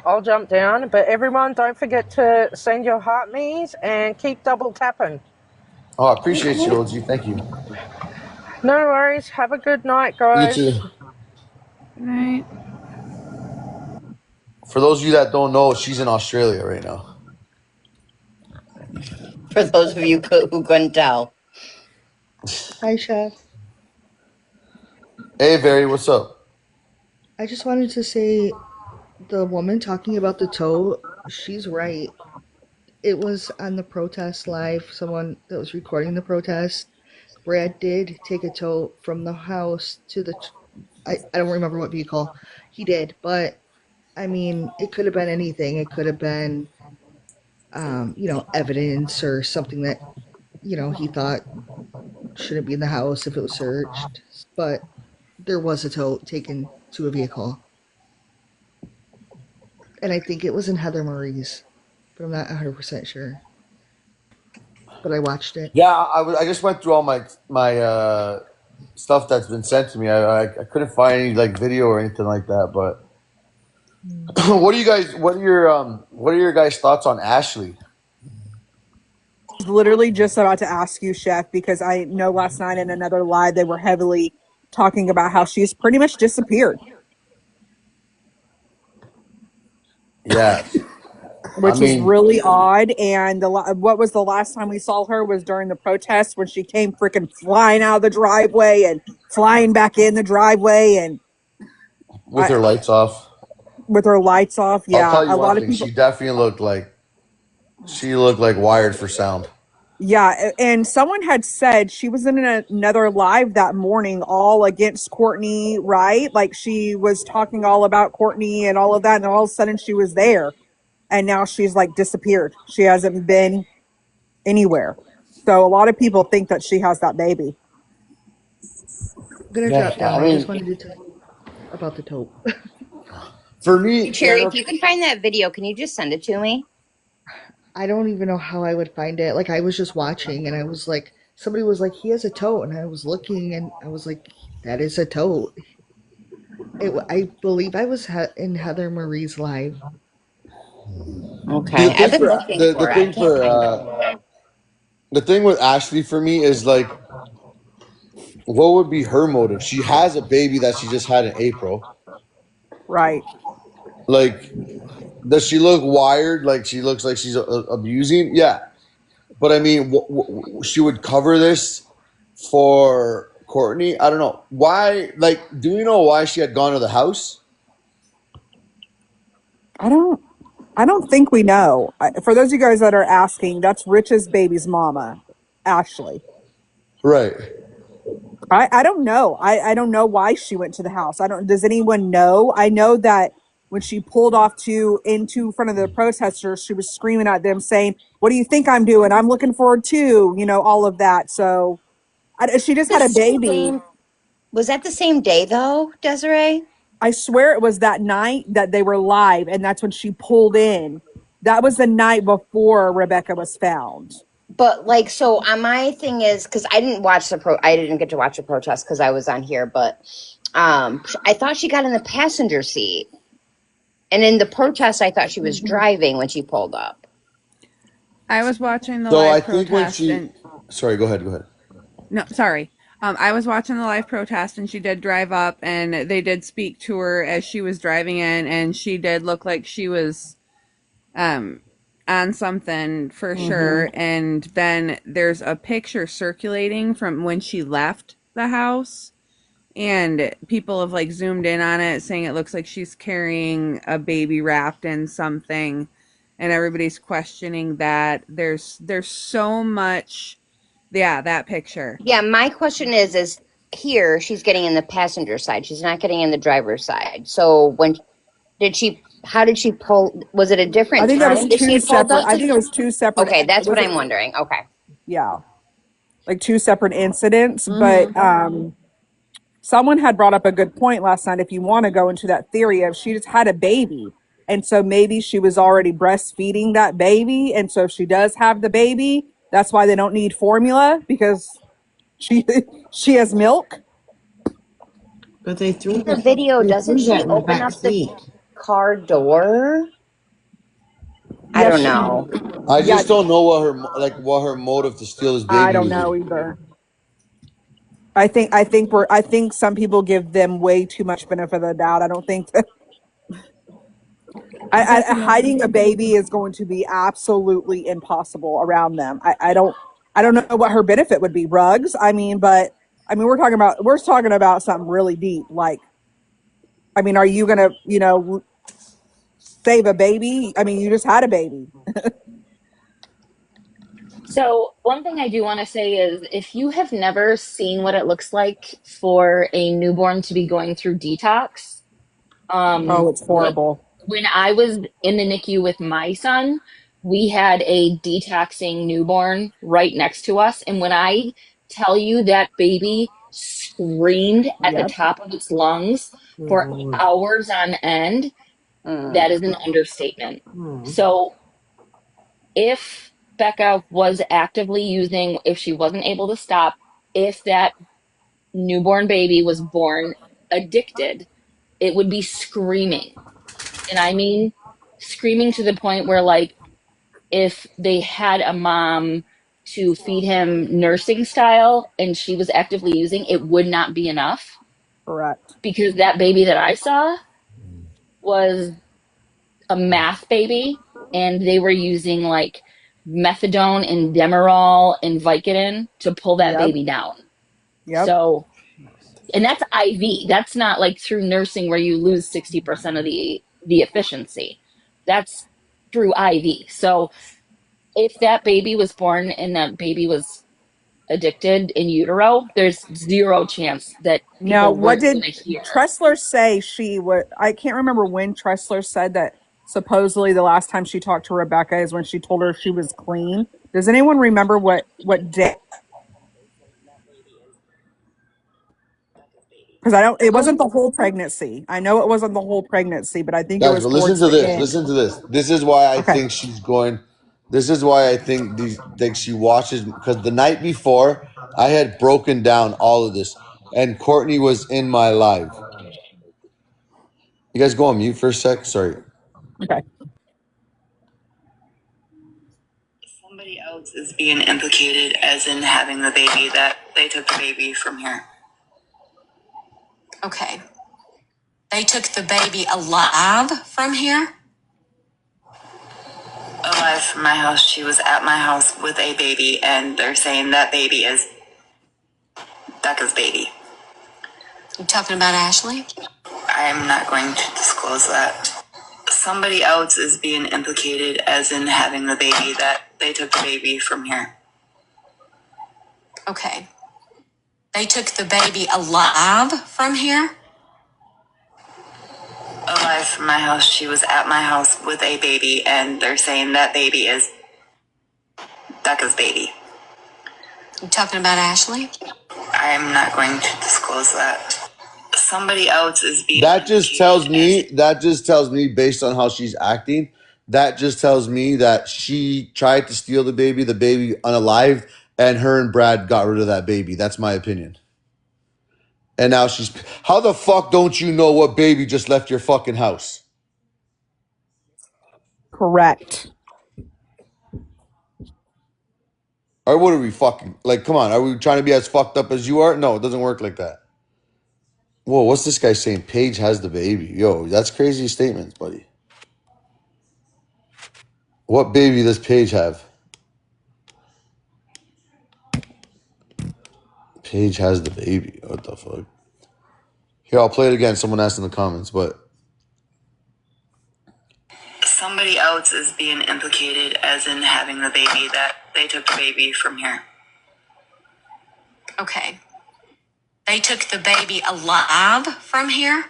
I'll jump down, but everyone, don't forget to send your heart me's and keep double tapping. Oh, I appreciate you, OG. Thank you. No worries. Have a good night, You guys. too. Good night. For those of you that don't know, she's in Australia right now. For those of you who couldn't tell. Hi, Chef. Hey, Very, what's up? I just wanted to say the woman talking about the toe, she's right. It was on the protest live, someone that was recording the protest. Brad did take a tow from the house to the. I don't remember what vehicle he did, but I mean, it could have been anything. It could have been, evidence or something that, he thought shouldn't be in the house if it was searched. But there was a tow taken to a vehicle. And I think it was in Heather Murray's, but I'm not 100% sure. But I watched it. Yeah, I just went through all my stuff that's been sent to me. I couldn't find any like video or anything like that. But what do you guys? What are your guys' thoughts on Ashley? I was literally just about to ask you, Chef, because I know last night in another live they were heavily talking about how she's pretty much disappeared. Yeah, I Which was mean, really odd. And what was the last time we saw her was during the protest when she came freaking flying out of the driveway and flying back in the driveway. And with her lights off. with her lights off. I'll Yeah, tell a you one lot of thing. people. She looked like wired for sound. Yeah, and someone had said she was in another live that morning, all against Courtney, right? Like she was talking all about Courtney and all of that, and all of a sudden she was there, and now she's like disappeared. She hasn't been anywhere. So a lot of people think that she has that baby. I'm gonna Yeah, drop down. I I just mean, wanted to tell you about the taupe. for Hey, me, Cherry, if you can find that video, can you just send it to me? I don't even know how I would find it. Like I was just watching, and I was like, somebody was like, "He has a tote," and I was looking, and I was like, "That is a tote." I believe I was in Heather Marie's live. the Okay, I've thing been for looking for it. I can't find it. the thing with Ashley for me is like, what would be her motive? She has a baby that she just had in April. Right. Like, does she look wired? Like she looks like she's abusing? Yeah, but I mean, she would cover this for Courtney. I don't know why. Like, do you know why she had gone to the house? I don't. I don't think we know. For those of you guys that are asking, that's Rich's baby's mama, Ashley. Right. I don't know. I don't know why she went to the house. I don't. Does anyone know? I know that when she pulled off to into front of the protesters, she was screaming at them, saying, "What do you think I'm doing? I'm looking forward to all of that." So she just The had a baby. same was that the same day though, Desiree? I swear it was that night that they were live, and that's when she pulled in. That was the night before Rebecca was found. But like, so my thing is because I didn't get to watch the protest because I was on here, but I thought she got in the passenger seat, and in the protest, I thought she was driving when she pulled up. I was watching the So I live think when protest she, and sorry, go ahead, go ahead. no, sorry. I was watching the live protest and she did drive up and they did speak to her as she was driving in and she did look like she was um on something for Mm-hmm. sure. And then there's a picture circulating from when she left the house and people have like zoomed in on it saying it looks like she's carrying a baby wrapped in something and everybody's questioning that. There's so much. Yeah, that picture. Yeah, my question is here she's getting in the passenger side. She's not getting in the driver's side. So did she? How did she pull? Was it a I different think that was time that she two had pulled separate. up I to? think it was two separate. Okay, that's what Was it? I'm wondering. Okay. Yeah, like two separate incidents. But Mm-hmm. someone had brought up a good point last night. If you want to go into that theory of she just had a baby, and so maybe she was already breastfeeding that baby, and so if she does have the baby, that's why they don't need formula because she she has milk. But they threw In the that. video, They doesn't threw she that in the open back up the seat. car door? I Yes, don't know. I yeah. just don't know what her motive to steal this I baby don't would know be. either. I think some people give them way too much benefit of the doubt. I don't think that hiding a baby is going to be absolutely impossible around them. I don't know what her benefit would be. Rugs. I mean we're talking about something really deep. Like I mean, are you gonna save a baby? I mean, you just had a baby. So, one thing I do want to say is if you have never seen what it looks like for a newborn to be going through detox, Oh, it's when horrible. I was in the NICU with my son, we had a detoxing newborn right next to us. And when I tell you that baby screamed at the Yep. top of its lungs for Lord. hours on end, that is an understatement. So if Becca was actively using, if she wasn't able to stop, if that newborn baby was born addicted, it would be screaming. And I mean, screaming to the point where, like, if they had a mom to feed him nursing style and she was actively using, it would not be enough Correct. because that baby that I saw was a math baby and they were using like methadone and Demerol and Vicodin to pull that Yep. baby down. Yep. So, and that's IV. That's not like through nursing where you lose 60% of the the efficiency. That's through IV. So if that baby was born and that baby was addicted in utero, there's zero chance that Now, people what weren't did going to hear. Tressler say she would? I can't remember when Tressler said that supposedly the last time she talked to Rebecca is when she told her she was clean. Does anyone remember what day? Because I don't, it wasn't the whole pregnancy. I know it wasn't the whole pregnancy, but I think it Guys, was but listen towards to the this. end. Listen to this. This is why I Okay. think she's going. This is why I think these like she watches because the night before I had broken down all of this, and Courtney was in my live. You guys go on mute for a sec. Sorry. Okay. Somebody else is being implicated as in having the baby that they took the baby from here. Okay. They took the baby alive from here? Alive from my house. She was at my house with a baby, and they're saying that baby is Becca's baby. You talking about Ashley? I am not going to disclose that. Somebody else is being implicated as in having the baby that they took the baby from here. Okay. They took the baby alive from here? Alive from my house. She was at my house with a baby, and they're saying that baby is Becca's baby. You talking about Ashley? I am not going to disclose that. Somebody else is being. That just tells me. That just tells me, based on how she's acting, that just tells me that she tried to steal the baby unalived, and her and Brad got rid of that baby. That's my opinion. And now she's. How the fuck don't you know what baby just left your fucking house? Correct. Or what are we fucking like? Come on, are we trying to be as fucked up as you are? No, it doesn't work like that. Whoa, what's this guy saying? Paige has the baby. Yo, that's crazy statements, buddy. What baby does Paige have? Paige has the baby. What the fuck? Here, I'll play it again. Someone asked in the comments, but somebody else is being implicated as in having the baby that they took the baby from here. Okay. They took the baby alive from here?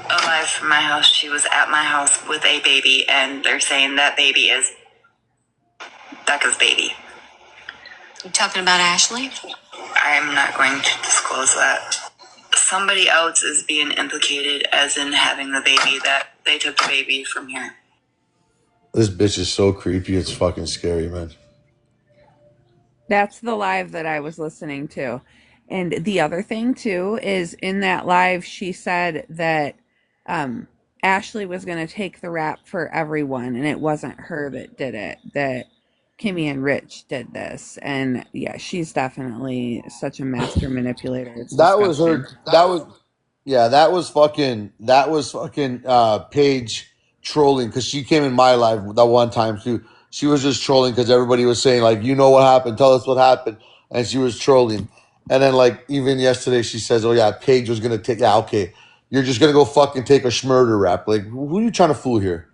Alive from my house. She was at my house with a baby, and they're saying that baby is Becca's baby. You talking about Ashley? I'm not going to disclose that. Somebody else is being implicated as in having the baby that they took the baby from here. This bitch is so creepy. It's fucking scary, man. That's the live that I was listening to. And the other thing too is in that live she said that um Ashley was going to take the rap for everyone and it wasn't her that did it. That Kimmy and Rich did this. And yeah, she's definitely such a master manipulator. It's That was disgusting. her. That was yeah. That was fucking. That was fucking. Paige trolling because she came in my live that one time too. She was just trolling because everybody was saying like, you know what happened? Tell us what happened, and she was trolling. And then like even yesterday, she says, "Oh yeah, Paige was gonna take. Yeah, okay, you're just gonna go fucking take a schmurder rap. Like, who are you trying to fool here?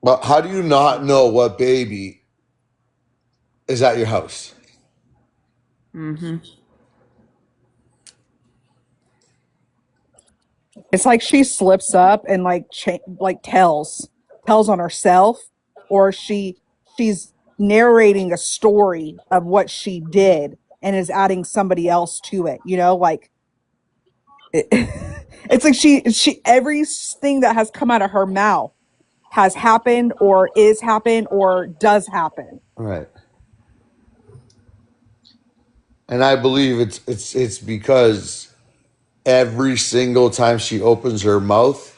But how do you not know what baby is at your house? Mhm. It's like she slips up and like like tells on herself, or she's narrating a story of what she did and is adding somebody else to it. You know, like it, it's like she everything that has come out of her mouth has happened or is happened or does happen. All right. And I believe it's because every single time she opens her mouth,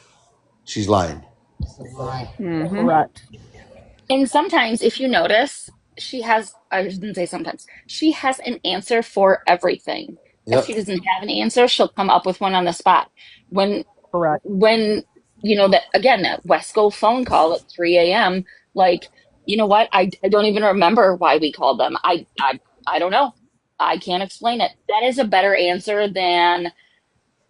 she's lying. Mhm. Correct. And sometimes, if you notice, she has, I shouldn't say sometimes, she has an answer for everything. If Yep. she doesn't have an answer, she'll come up with one on the spot. When, Correct. when, that again, that Wesco phone call at 3 a.m., like, you know what? I don't even remember why we called them. I don't know. I can't explain it. That is a better answer than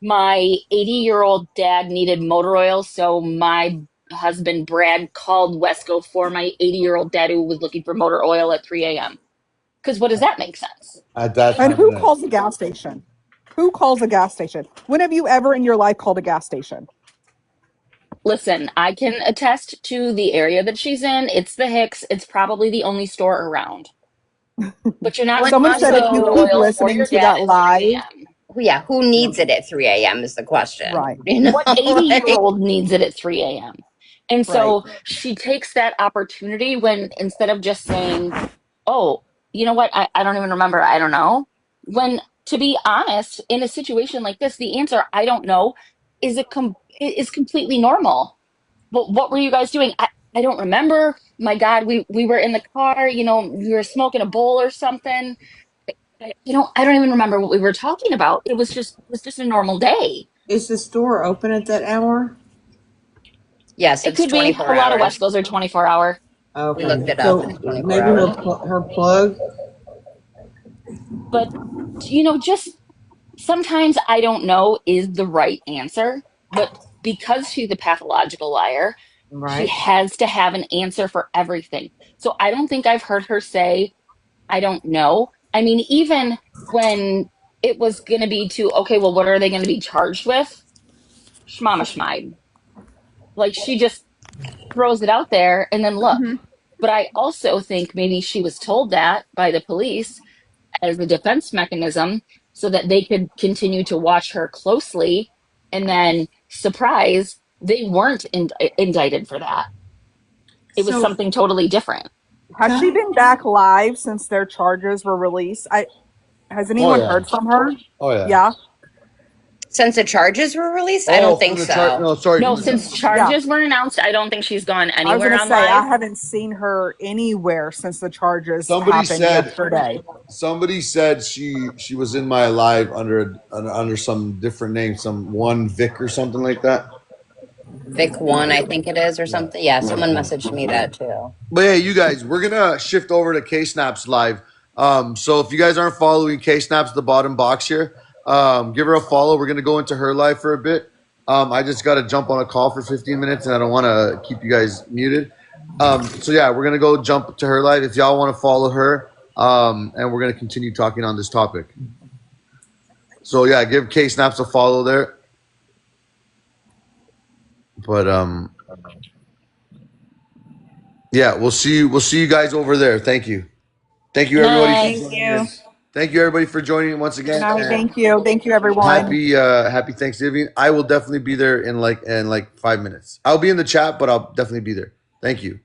my 80-year-old dad needed motor oil, so my husband Brad called Wesco for my 80-year-old dad who was looking for motor oil at 3 a.m. Because what does that make sense? At that And time of who night. calls a gas station? Who calls a gas station? When have you ever in your life called a gas station? Listen, I can attest to the area that she's in. It's the Hicks. It's probably the only store around. But you're not What? Someone calling said to if get you motor So keep oil for listening your to dad that at 3 live, a.m. yeah, who needs it at 3 a.m. is the question. right, You know, What 80-year like, old needs it at 3 a.m.? And right. so she takes that opportunity when instead of just saying, oh, you know what, I don't even remember, I don't know. When, to be honest, in a situation like this, the answer I don't know is completely normal. Well, what were you guys doing? I don't remember. My God, we were in the car, we were smoking a bowl or something. I don't even remember what we were talking about. It was just a normal day. Is the store open at that hour? yes, It it's could be. 24 A lot of hours. Wescos are 24-hour. We Okay, looked it up. so It's 24 maybe hours. her plug. But, just sometimes I don't know is the right answer. But because she's a pathological liar, she Right. has to have an answer for everything. So I don't think I've heard her say, I don't know. I mean, even when it was going to be okay, well, what are they going to be charged with? Shmama shmide. Like she just throws it out there and then look. Hmm. But I also think maybe she was told that by the police as a defense mechanism so that they could continue to watch her closely. And then, surprise, they weren't indicted for that. It was So something totally different. Has can she I, been back live since their charges were released? Has Oh anyone yeah. heard from her? Oh yeah. Yeah, Since the charges were released, I Oh, don't from think the chart. so. No, sorry, No, from the. since yeah. charges were announced, I don't think she's gone I was anywhere gonna on say I live. haven't seen her anywhere since the charges Somebody happened said. yesterday. Somebody said she was in my live under some different name, some one Vic or something like that. Vic one, I think it is, or Yeah. something. Yeah, someone messaged me that too. But hey, you guys, we're gonna shift over to K Snaps live. So if you guys aren't following K Snaps, the bottom box here, give her a follow. We're gonna go into her live for a bit. I just got to jump on a call for 15 minutes, and I don't want to keep you guys muted. So yeah, we're gonna go jump to her live. If y'all want to follow her, and we're gonna continue talking on this topic. So yeah, give K Snaps a follow there. But yeah, we'll see you guys over there. Thank you. Thank you Good everybody for night. Thank joining you. in. Thank you everybody for joining once Good again, night. and Thank you, everyone. happy Thanksgiving. I will definitely be there in like 5 minutes. I'll be in the chat, but I'll definitely be there. Thank you.